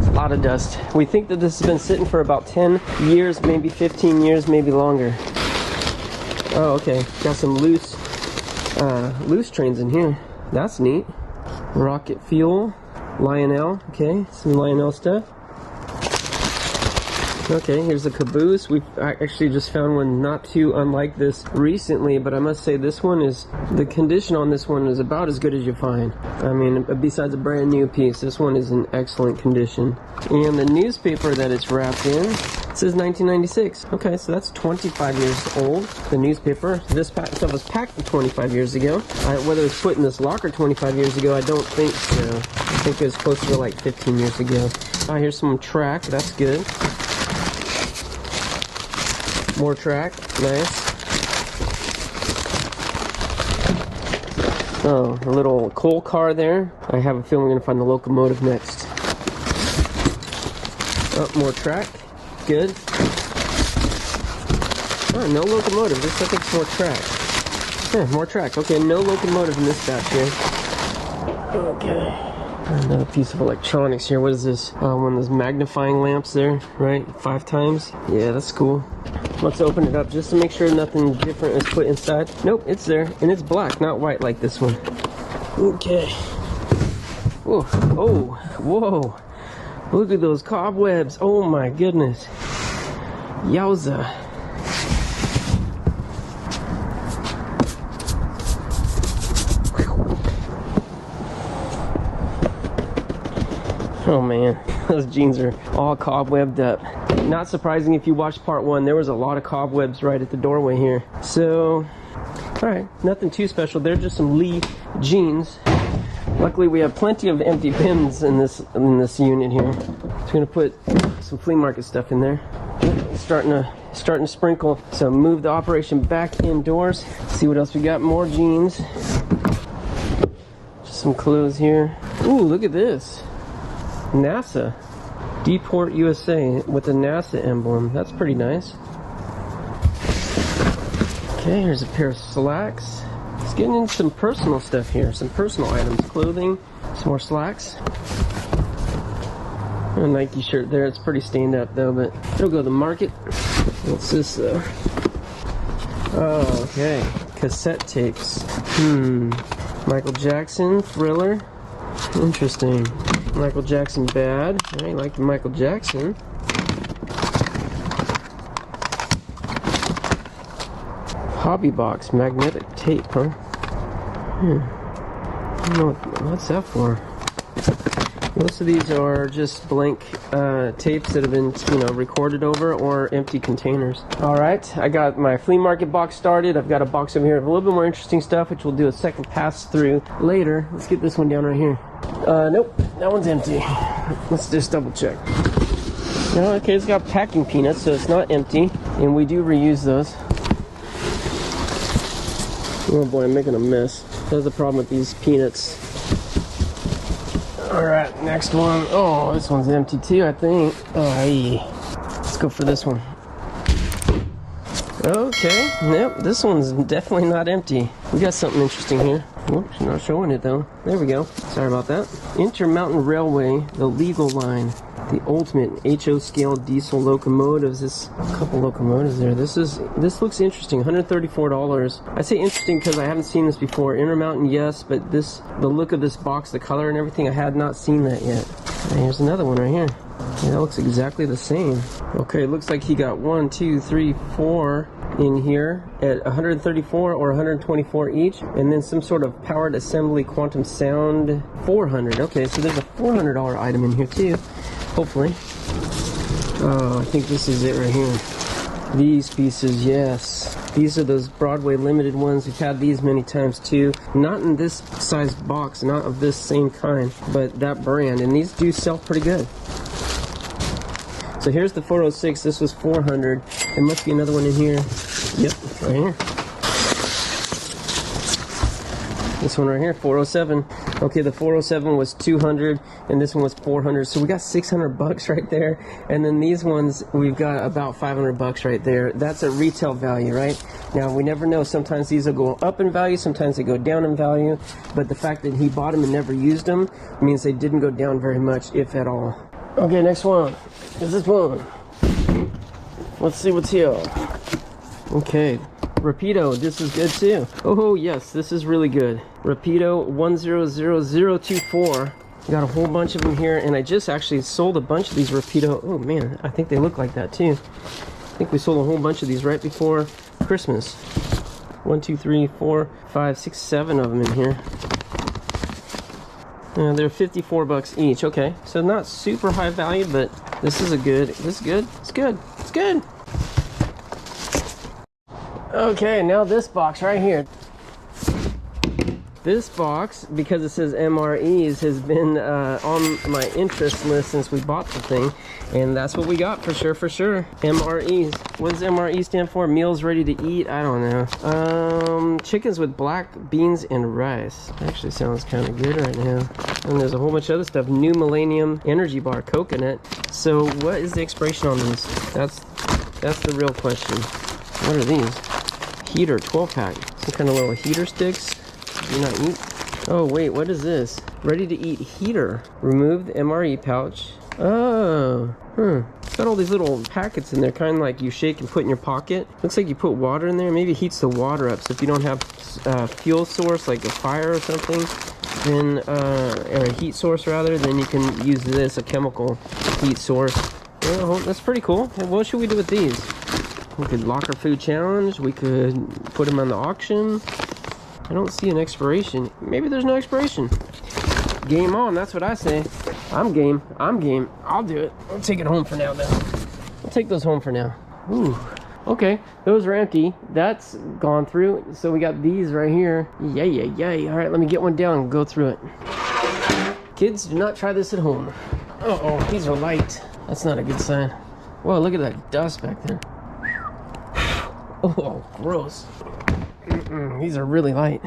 A lot of dust. We think that this has been sitting for about 10 years, maybe 15 years, maybe longer. Oh, okay. Got some loose trains in here. That's neat. Rocket fuel. Lionel. Okay, some Lionel stuff. Okay, here's the caboose. I actually just found one not too unlike this recently, but I must say this one is, the condition on this one is about as good as you find. I mean, besides a brand new piece, this one is in excellent condition. And the newspaper that it's wrapped in, it says 1996. Okay, so that's 25 years old, the newspaper. This stuff was packed 25 years ago. Whether it's put in this locker 25 years ago, I don't think so. I think it was closer to like 15 years ago. Here's some track, that's good. More track, nice. Oh, a little coal car there. I have a feeling we're going to find the locomotive next. Oh, more track, good. Oh, no locomotive, this I think is more track. Yeah, more track. Okay, no locomotive in this batch here. Okay. Another piece of electronics here. What is this? One of those magnifying lamps there, right? 5 times. Yeah, that's cool. Let's open it up just to make sure nothing different is put inside. Nope, it's there. And it's black, not white like this one. Okay. Whoa. Oh, whoa. Look at those cobwebs. Oh my goodness. Yowza. Oh man, those jeans are all cobwebbed up. Not surprising if you watched part 1, there was a lot of cobwebs right at the doorway here. So, alright, nothing too special. They're just some Lee jeans. Luckily we have plenty of empty bins in this unit here. Just gonna put some flea market stuff in there. Starting to sprinkle. So move the operation back indoors. See what else we got. More jeans. Just some clothes here. Ooh, look at this. NASA. Deport USA with the NASA emblem. That's pretty nice. Okay, here's a pair of slacks. Let's get into some personal stuff here. Some personal items. Clothing. Some more slacks. A Nike shirt there. It's pretty stained up though, but it'll go to the market. What's this though? Oh, okay. Cassette tapes. Michael Jackson, Thriller. Interesting. Michael Jackson bad. I like the Michael Jackson. Hobby box, magnetic tape, huh? I don't know what's that for. Most of these are just blank tapes that have been, recorded over, or empty containers. Alright, I got my flea market box started. I've got a box over here of a little bit more interesting stuff, which we'll do a second pass through later. Let's get this one down right here. Nope, that one's empty. Let's just double check. No, okay, it's got packing peanuts, so it's not empty, and we do reuse those. Oh boy, I'm making a mess. That's the problem with these peanuts. Alright, next one. Oh, this one's empty too, I think. Oh, hey. Let's go for this one. Okay, yep, this one's definitely not empty. We got something interesting here. Whoops, not showing it though. There we go. Sorry about that. Intermountain Railway, the legal line. The ultimate HO scale diesel locomotives. This a couple locomotives there. This looks interesting. $134. I say interesting because I haven't seen this before. Intermountain, yes, but the look of this box, the color and everything, I had not seen that yet. And here's another one right here. Yeah, that looks exactly the same. Okay, it looks like he got 1, 2, 3, 4 in here at 134 or 124 each, and then some sort of powered assembly quantum sound 400. Okay, so there's a $400 item in here too, hopefully. Oh, I think this is it right here. These pieces, yes. These are those Broadway limited ones. We've had these many times too. Not in this size box, not of this same kind, but that brand, and these do sell pretty good. So here's the 406. This was 400. There must be another one in here. Yep, right here. This one right here, 407. Okay, the 407 was 200, and this one was 400. So we got 600 bucks right there. And then these ones, we've got about 500 bucks right there. That's a retail value, right? Now, we never know. Sometimes these will go up in value, sometimes they go down in value. But the fact that he bought them and never used them means they didn't go down very much, if at all. Okay, next one is this one. Let's see what's here. Okay, Rapido, this is good too. Oh yes, this is really good. Rapido 100024. Got a whole bunch of them here, and I just actually sold a bunch of these Rapido. Oh man, I think they look like that too. I think we sold a whole bunch of these right before Christmas. 1, 2, 3, 4, 5, 6, 7 of them in here. They're 54 bucks each. Okay, so not super high value, but this is good. It's good. Okay, now this box right here. This box, because it says MREs, has been on my interest list since we bought the thing, and that's what we got for sure. MREs. What does MRE stand for? Meals ready to eat? I don't know. Chickens with black beans and rice. Actually sounds kind of good right now. And there's a whole bunch of other stuff. New Millennium Energy Bar, coconut. So what is the expiration on these? That's the real question. What are these? Heater 12-pack. Some kind of little heater sticks. Do not eat. Oh wait, what is this? Ready to eat heater. Remove the MRE pouch. Oh, it's got all these little packets in there, kind of like you shake and put in your pocket. Looks like you put water in there. Maybe it heats the water up. So if you don't have a fuel source like a fire or something, then or a heat source rather, then you can use this, a chemical heat source. Oh, that's pretty cool. What should we do with these? We could locker food challenge. We could put them on the auction. I don't see an expiration. Maybe there's no expiration. Game on, that's what I say. I'm game. I'll do it. I'll take it home for now though. I'll take those home for now. Ooh. Okay, those are empty. That's gone through. So we got these right here. Yay. All right, let me get one down and go through it. Kids, do not try this at home. Uh-oh, these are light. That's not a good sign. Whoa, look at that dust back there. Oh, gross. These are really light.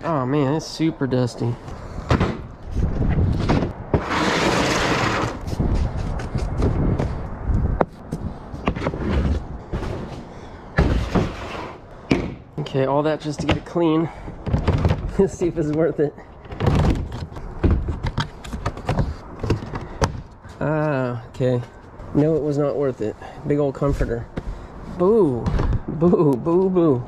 Oh man, it's super dusty. Okay, all that just to get it clean. Let's see if it's worth it. Ah, okay. No, it was not worth it. Big old comforter. Boo. Boo.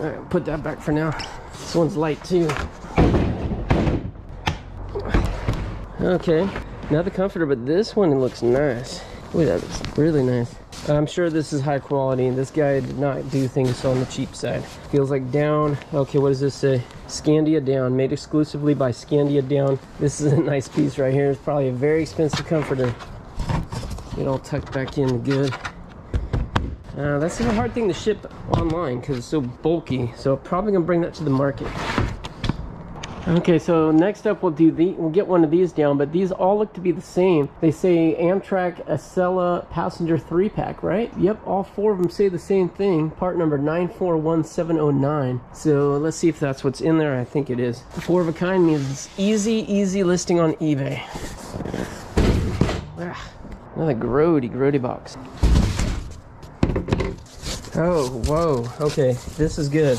Alright, put that back for now. This one's light too. Okay, not the comforter, but this one looks nice. Ooh, that looks really nice. I'm sure this is high quality. This guy did not do things on the cheap side. Feels like down. Okay, what does this say? Scandia Down, made exclusively by Scandia Down. This is a nice piece right here. It's probably a very expensive comforter. Get all tucked back in good. That's a hard thing to ship online because it's so bulky. So probably gonna bring that to the market. Okay, so next up we'll get one of these down, but these all look to be the same. They say Amtrak Acela passenger 3-pack, right? Yep, all 4 of them say the same thing. Part number 941709. So let's see if that's what's in there. I think it is. 4 of a kind means easy listing on eBay. Another grody box. Oh, whoa. Okay, this is good.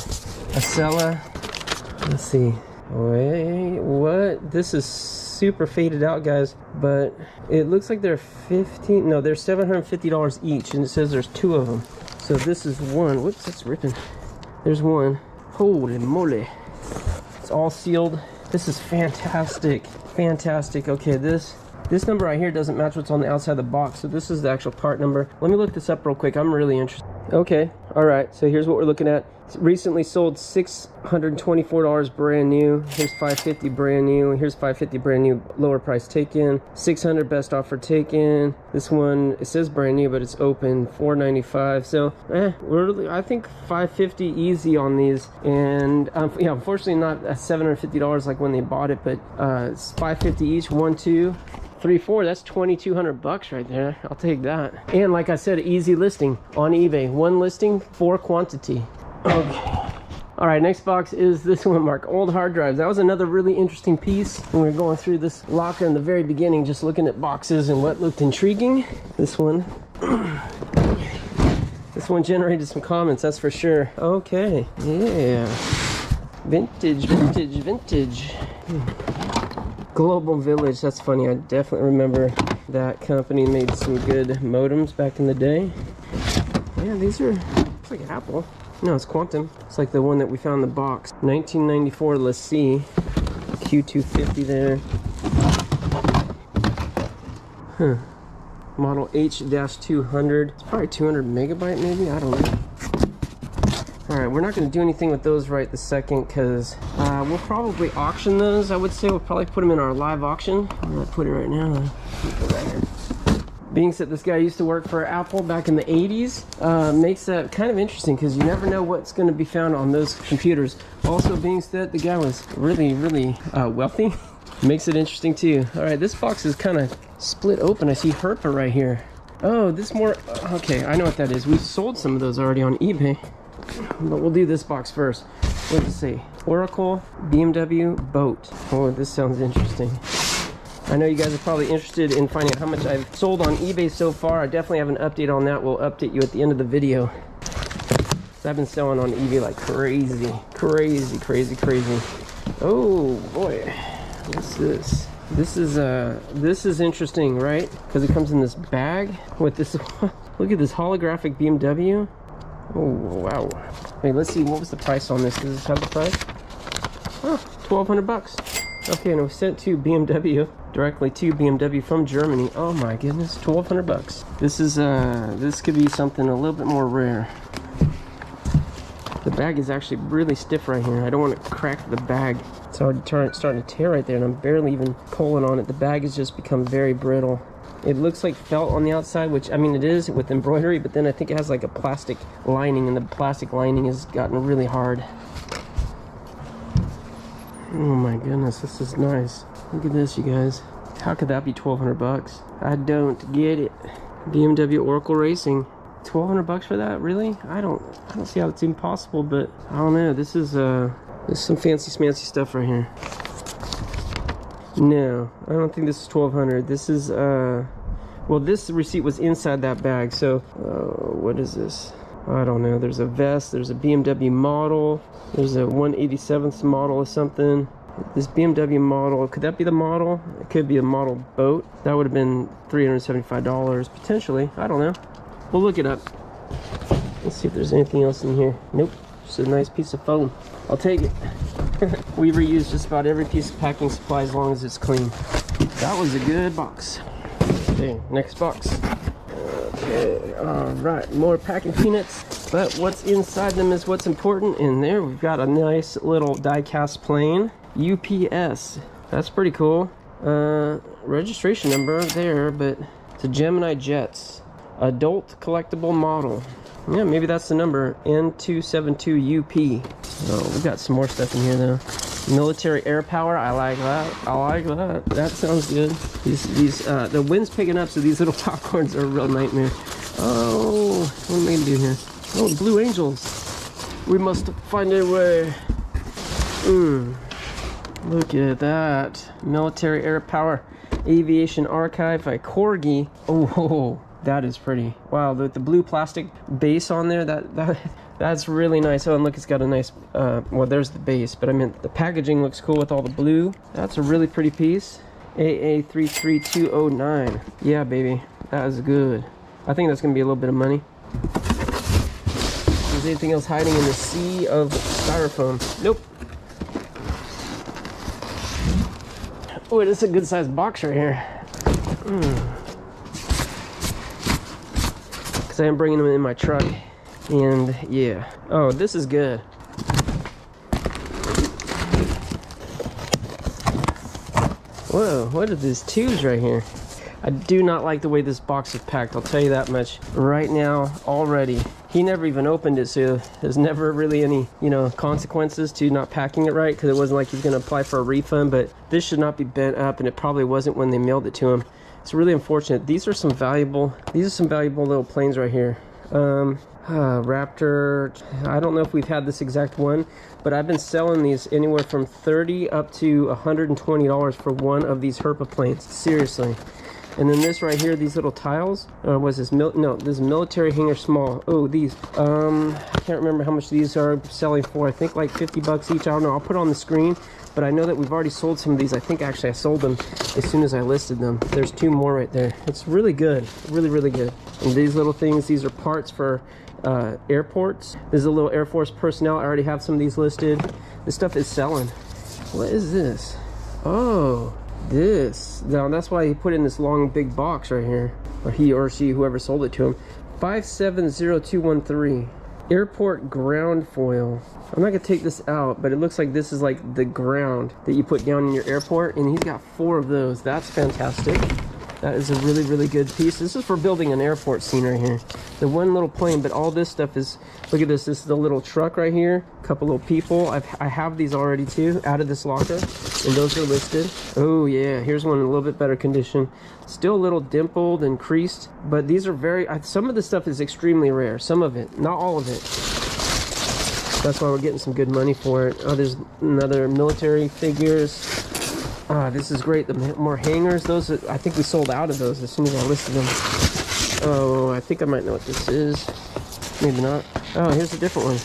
Acela. Let's see. Wait, what? This is super faded out, guys, but it looks like they're $15, no, they're $750 each, and it says there's 2 of them. So this is one. Whoops, it's ripping. There's one. Holy moly. It's all sealed. This is fantastic. Fantastic. Okay, this number right here doesn't match what's on the outside of the box, so this is the actual part number. Let me look this up real quick. I'm really interested. Okay, all right, so here's what we're looking at. It's recently sold, $624 brand new. Here's $550 brand new. Here's $550 brand new, lower price take-in. $600 best offer take-in. This one, it says brand new, but it's open, $495. So I think $550 easy on these. And yeah, unfortunately not $750 like when they bought it, but it's $550 each. 1, 2, 3, 4. That's $2,200 right there. I'll take that. And like I said, easy listing on eBay. 1 listing, 4 quantity. Okay. All right, next box is this one, Mark. Old hard drives. That was another really interesting piece when we were going through this locker in the very beginning, just looking at boxes and what looked intriguing. This one generated some comments, that's for sure. Okay, yeah. Vintage, vintage, vintage. Global Village, that's funny. I definitely remember that company made some good modems back in the day. Yeah, these are, looks like Apple. No, it's Quantum. It's like the one that we found in the box. 1994 LaCie. Q250 there. Huh. Model H-200. It's probably 200 megabyte maybe? I don't know. Alright, we're not going to do anything with those right this second because we'll probably auction those. I would say we'll probably put them in our live auction. I'm going to put it right now. Right here. Being that this guy used to work for Apple back in the 80s, makes that kind of interesting because you never know what's going to be found on those computers. Also, being that the guy was really, really wealthy, makes it interesting too. All right, this box is kind of split open. I see Herpa right here. Oh, this more, okay, I know what that is. We've sold some of those already on eBay, but we'll do this box first. What does it say? Oracle BMW boat. Oh, this sounds interesting. I know you guys are probably interested in finding out how much I've sold on eBay so far. I definitely have an update on that. We'll update you at the end of the video. So I've been selling on eBay like crazy. Crazy, crazy, crazy. Oh boy, what's this? This is interesting, right? Because it comes in this bag with this, look at this holographic BMW. Oh, wow. Wait, let's see, what was the price on this? Does this have the price? Oh, $1,200. Okay, and it was sent to BMW, directly to BMW from Germany. Oh my goodness, $1,200. This is this could be something a little bit more rare. The bag is actually really stiff right here. I don't want to crack the bag. It's already starting to tear right there, and I'm barely even pulling on it. The bag has just become very brittle. It looks like felt on the outside, which I mean it is with embroidery, but then I think it has like a plastic lining, and the plastic lining has gotten really hard. Oh my goodness, this is nice. Look at this, you guys. How could that be $1,200? I don't get it. BMW Oracle Racing. $1,200 for that? Really? I don't see how it's even possible, but I don't know. This is some fancy smancy stuff right here. No, I don't think this is $1,200. This is well, this receipt was inside that bag, so what is this? I don't know. There's a vest, there's a BMW model, there's a 187th model or something. This BMW model, could that be the model? It could be a model boat. That would have been $375 potentially. I don't know. We'll look it up. Let's see if there's anything else in here. Nope, just a nice piece of foam. I'll take it. We reuse just about every piece of packing supply as long as it's clean. That was a good box. Okay, next box. Okay, all right, more packing peanuts, but what's inside them is what's important. In there we've got a nice little die-cast plane. UPS, that's pretty cool. Registration number there, but it's a Gemini Jets adult collectible model. Yeah, maybe that's the number, N272UP. Oh, we got some more stuff in here though. Military air power, I like that. I like that. That sounds good. These the wind's picking up, so these little popcorns are a real nightmare. Oh, what am I gonna do here? Oh, Blue Angels. We must find a way. Look at that. Military air power aviation archive by Corgi. Oh, that is pretty. Wow, the blue plastic base on there, that That's really nice. Oh, and look, it's got a nice, well, there's the base, but I meant the packaging looks cool with all the blue. That's a really pretty piece. AA33209. Yeah, baby, that is good. I think that's gonna be a little bit of money. Is there anything else hiding in the sea of styrofoam? Nope. Oh, this is a good sized box right here. Because I am bringing them in my truck. And yeah. Oh, this is good. Whoa, what are these tubes right here? I do not like the way this box is packed, I'll tell you that much right now already. He never even opened it, so there's never really any, you know, consequences to not packing it right, because it wasn't like he's going to apply for a refund. But this should not be bent up, and it probably wasn't when they mailed it to him. It's really unfortunate. These are some valuable little planes right here. Raptor, I don't know if we've had this exact one, but I've been selling these anywhere from $30 up to $120 for one of these Herpa planes. Seriously. And then this right here, these little tiles, was this this is military hangar small. Oh, these, I can't remember how much these are selling for. I think like 50 bucks each. I don't know, I'll put it on the screen, but I know that we've already sold some of these. I think actually I sold them as soon as I listed them. There's two more right there. It's really good, really good. And these little things, these are parts for airports. This is a little Air Force personnel. I already have some of these listed. This stuff is selling. What is this? Oh, this. Now that's why he put in this long big box right here, or he or she, whoever sold it to him. 570213 airport ground foil. I'm not gonna take this out, but it looks like this is like the ground that you put down in your airport, and he's got 4 of those. That's fantastic. That is a really good piece. This is for building an airport scene right here. The one little plane, but all this stuff is, look at this. This is the little truck right here. A couple little people. I have these already too, out of this locker, and those are listed. Oh yeah, here's one in a little bit better condition. Still a little dimpled and creased, but these are very, some of the stuff is extremely rare. Some of it, not all of it. That's why we're getting some good money for it. Oh, there's another military figures. This is great. The more hangers, those, I think we sold out of those as soon as I listed them. Oh, I think I might know what this is. Maybe not. Oh, here's a different one.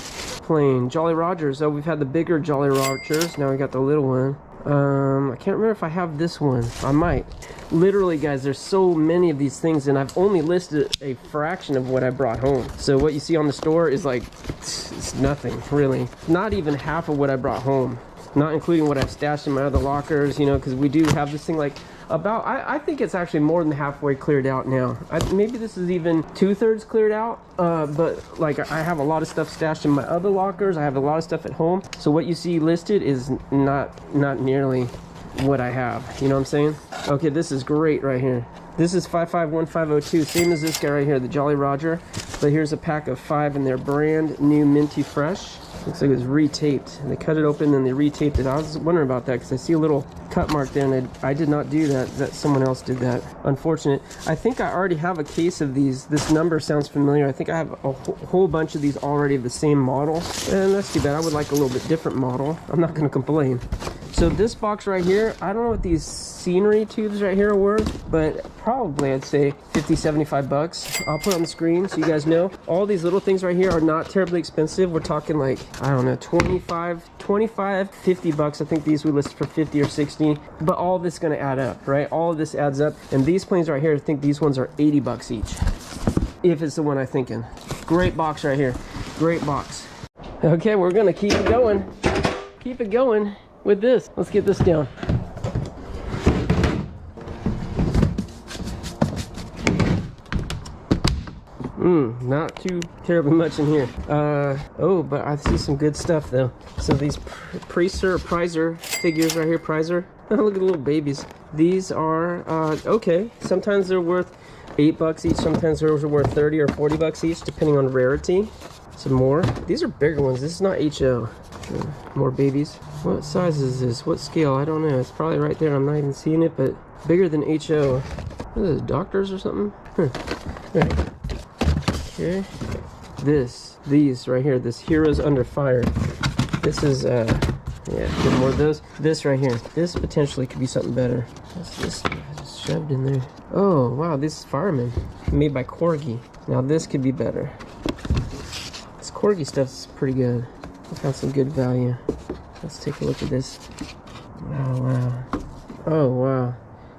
Plain Jolly Rogers. Oh, we've had the bigger Jolly Rogers. Now we got the little one. I can't remember if I have this one. I might. Literally, guys, there's so many of these things, and I've only listed a fraction of what I brought home. So what you see on the store is like, it's nothing, really. Not even half of what I brought home. Not including what I've stashed in my other lockers, you know, because we do have this thing like about, I think it's actually more than halfway cleared out now. Maybe this is even 2/3 cleared out, but like I have a lot of stuff stashed in my other lockers. I have a lot of stuff at home. So what you see listed is not nearly what I have, you know what I'm saying? Okay, this is great right here. This is 551502, same as this guy right here, the Jolly Roger. But here's a pack of 5 and they're brand new minty fresh. Looks like it was retaped. And they cut it open and they retaped it. I was wondering about that because I see a little cut mark there, and I did not do that. That someone else did that. Unfortunate. I think I already have a case of these. This number sounds familiar. I think I have a whole bunch of these already of the same model. And that's too bad. I would like a little bit different model. I'm not going to complain. So this box right here, I don't know what these scenery tubes right here are worth, but probably I'd say 50, 75 bucks. I'll put it on the screen so you guys know. All these little things right here are not terribly expensive. We're talking like, I don't know, 25, 50 bucks. I think these we listed for 50 or 60, but all this is gonna add up, right? All of this adds up. And these planes right here, I think these ones are 80 bucks each. If it's the one I'm thinking. Great box right here, great box. Okay, we're gonna keep it going. Keep it going with this. Let's get this down. Not too terribly much in here. Oh, but I see some good stuff though. So these prizer figures right here, prizer. Oh, look at the little babies. These are, okay. Sometimes they're worth 8 bucks each. Sometimes they're worth 30 or 40 bucks each, depending on rarity. Some more. These are bigger ones. This is not HO. More babies. What size is this? What scale? I don't know. It's probably right there. I'm not even seeing it, but bigger than HO. What is this, doctors or something? Huh. Right. Okay. These right here. This Heroes Under Fire. This is, yeah, get more of those. This right here. This potentially could be something better. What's this just shoved in there? Oh, wow. This is Fireman. Made by Corgi. Now this could be better. Corgi stuff's pretty good. I found some good value. Let's take a look at this. Oh wow. Oh wow.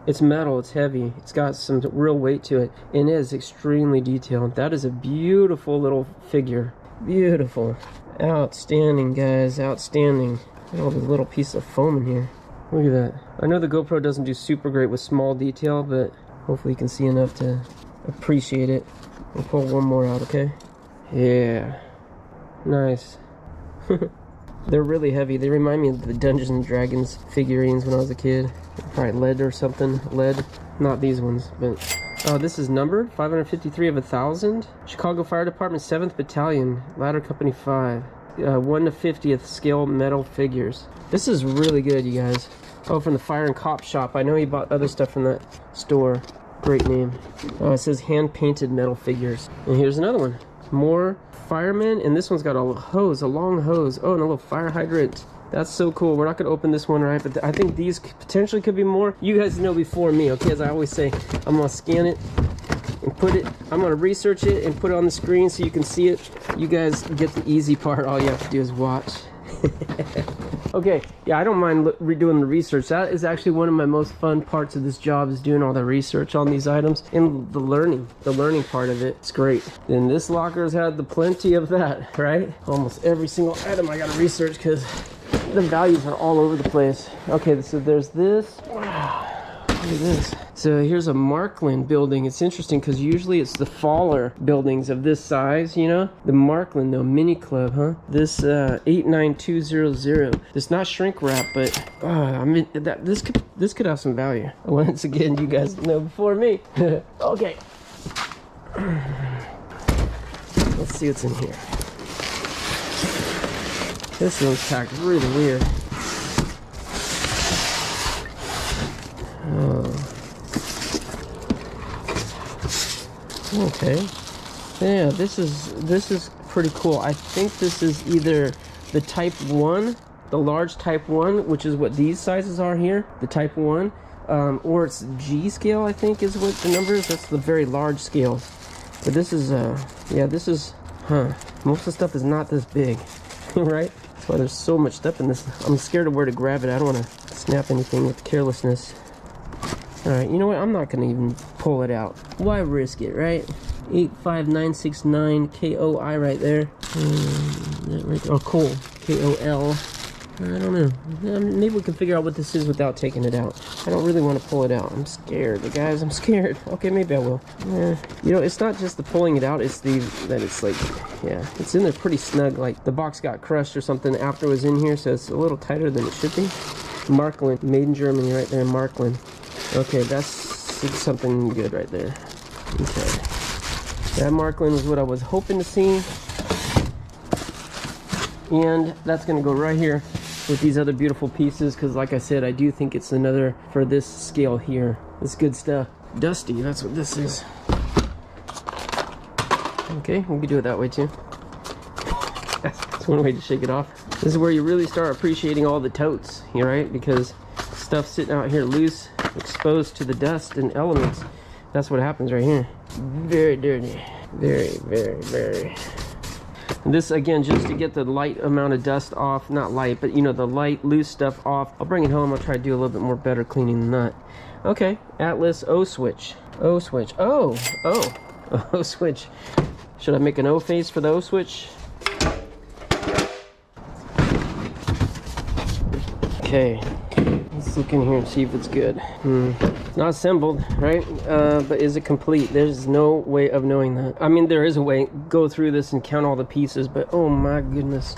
It's metal, it's heavy, it's got some real weight to it, and it is extremely detailed. That is a beautiful little figure. Beautiful. Outstanding, guys, outstanding. Look at all these little pieces of foam in here. Look at that. I know the GoPro doesn't do super great with small detail, but hopefully you can see enough to appreciate it. We'll pull one more out, okay? Yeah. Nice. They're really heavy. They remind me of the Dungeons and Dragons figurines when I was a kid. Probably lead or something. Lead. Not these ones, but... Oh, this is numbered. 553 of 1,000. Chicago Fire Department 7th Battalion. Ladder Company 5. 1 to 50th scale metal figures. This is really good, you guys. Oh, from the Fire and Cop Shop. I know he bought other stuff from that store. Great name. Oh, it says hand-painted metal figures. And here's another one. More firemen, and this one's got a hose, a long hose. Oh, and a little fire hydrant. That's so cool. We're not going to open this one, right? But I think these potentially could be more. You guys know before me, okay? As I always say, I'm going to scan it and put it, I'm going to research it and put it on the screen so you can see it. You guys get the easy part. All you have to do is watch. Okay, yeah, I don't mind redoing the research. That is actually one of my most fun parts of this job, is doing all the research on these items and the learning part of it. It's great. And this locker's had the plenty of that, right? Almost every single item I got to research because the values are all over the place. Okay, so there's this. Wow, look at this. So here's a Marklin building. It's interesting because usually it's the Faller buildings of this size, you know? The Marklin, though, mini club, huh? This 89200. It's not shrink wrap, but I mean, this could have some value. Once again, you guys know before me. Okay. Let's see what's in here. This one's packed really weird. Oh. Okay. Yeah, this is pretty cool. I think this is either the Type 1, the large Type 1, which is what these sizes are here, the Type 1, or it's G scale, I think is what the number is. That's the very large scale. But this is, yeah, this is, most of the stuff is not this big, right? That's why there's so much stuff in this. I'm scared of where to grab it. I don't want to snap anything with carelessness. Alright, you know what? I'm not going to even pull it out. Why risk it, right? 85969 KOI right there. Oh, cool. KOL. I don't know. Maybe we can figure out what this is without taking it out. I don't really want to pull it out. I'm scared, guys. I'm scared. Okay, maybe I will. You know, it's not just the pulling it out. It's that it's like, yeah, it's in there pretty snug. Like the box got crushed or something after it was in here, so it's a little tighter than it should be. Marklin, made in Germany, right there. Marklin. Okay, that's something good right there. Okay. That Marklin is what I was hoping to see. And that's going to go right here with these other beautiful pieces, because like I said, I do think it's another for this scale here. It's good stuff. Dusty, that's what this is. Okay, we can do it that way too. That's one way to shake it off. This is where you really start appreciating all the totes, right? Because stuff sitting out here loose, exposed to the dust and elements. That's what happens right here. Very dirty. Very, very, very. And this, again, just to get the light amount of dust off. Not light, but you know, the light, loose stuff off. I'll bring it home. I'll try to do a little bit more better cleaning than that. Okay, Atlas O-switch. O-switch. Oh, O-switch. Should I make an O face for the O-switch? Okay, let's look in here and see if it's good. It's not assembled, right? But is it complete? There's no way of knowing that. I mean, there is a way. Go through this and count all the pieces, but oh my goodness,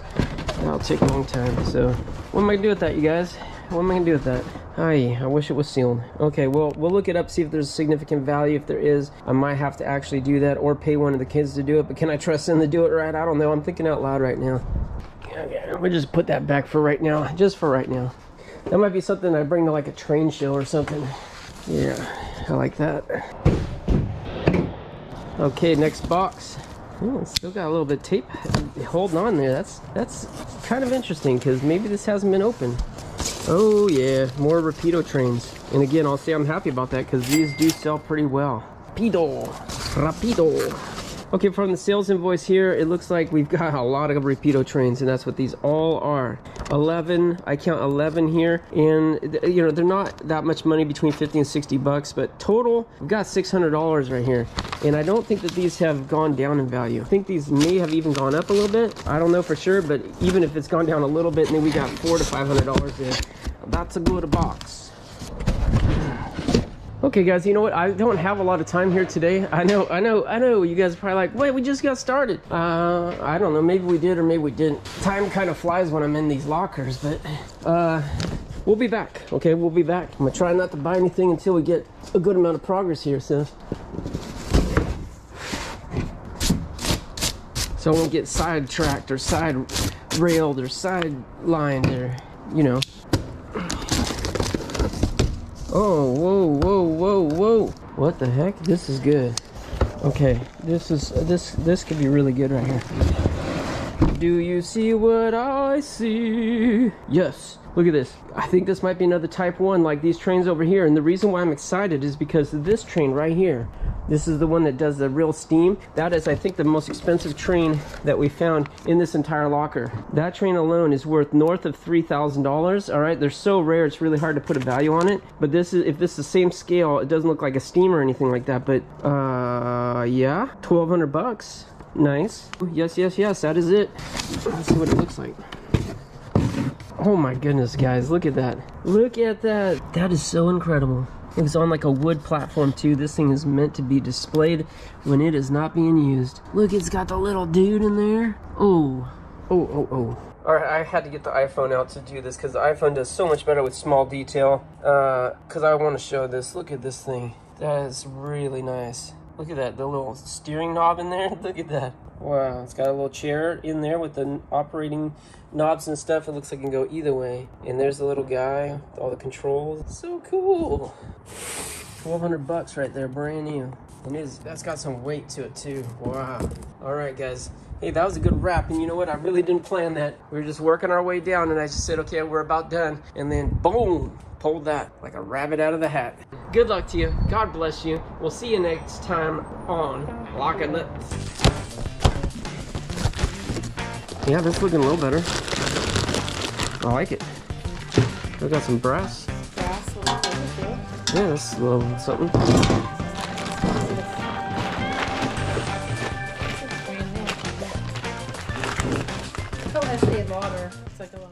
that'll take a long time. So what am I gonna do with that, you guys? What am I gonna do with that? I wish it was sealed. Okay, well, we'll look it up, see if there's significant value. If there is, I might have to actually do that or pay one of the kids to do it. But can I trust them to do it right? I don't know. I'm thinking out loud right now. Okay, we'll just put that back for right now. Just for right now. That might be something I bring to like a train show or something. Yeah, I like that. Okay, next box. Oh, it's still got a little bit of tape holding on there. That's kind of interesting because maybe this hasn't been opened. Oh yeah, more Rapido trains. And again, I'll say I'm happy about that because these do sell pretty well. Rapido. Okay, from the sales invoice here, it looks like we've got a lot of Rapido trains, and that's what these all are. 11, I count 11 here, and you know, they're not that much money, between 50 and 60 bucks, but total, we've got $600 right here. And I don't think that these have gone down in value. I think these may have even gone up a little bit. I don't know for sure, but even if it's gone down a little bit, and then we got $400 to $500 there, that's a good box. Okay guys, you know what? I don't have a lot of time here today. I know. You guys are probably like, wait, we just got started. I don't know, maybe we did or maybe we didn't. Time kind of flies when I'm in these lockers, but we'll be back, okay? We'll be back. I'm gonna try not to buy anything until we get a good amount of progress here, so I won't get sidetracked or side railed or sidelined or, you know. Oh, whoa. What the heck? This is good. Okay, this could be really good right here. Do you see what I see? Yes. Look at this. I think this might be another Type 1 like these trains over here. And the reason why I'm excited is because this train right here, this is the one that does the real steam. That is, I think, the most expensive train that we found in this entire locker. That train alone is worth north of $3,000. All right, they're so rare, it's really hard to put a value on it. But this is, if this is the same scale, it doesn't look like a steam or anything like that. But yeah, 1,200 bucks. Nice. Yes, that is it. Let's see what it looks like. Oh my goodness, guys, look at that. Look at that. That is so incredible. It was on like a wood platform too. This thing is meant to be displayed when it is not being used. Look, it's got the little dude in there. Oh. All right, I had to get the iPhone out to do this because the iPhone does so much better with small detail. Because I want to show this. Look at this thing. That is really nice. Look at that, the little steering knob in there. Look at that. Wow, it's got a little chair in there with the operating knobs and stuff. It looks like it can go either way. And there's the little guy with all the controls. So cool. 1,200 bucks right there, brand new. And that's got some weight to it too. Wow. All right, guys. Hey, that was a good wrap. And you know what? I really didn't plan that. We were just working our way down, and I just said, okay, we're about done. And then boom, pulled that like a rabbit out of the hat. Good luck to you. God bless you. We'll see you next time on Lock and Lips. Yeah, this is looking a little better. I like it. We got some brass. Yeah, that's a little something. Oh, I stayed water. It's like a little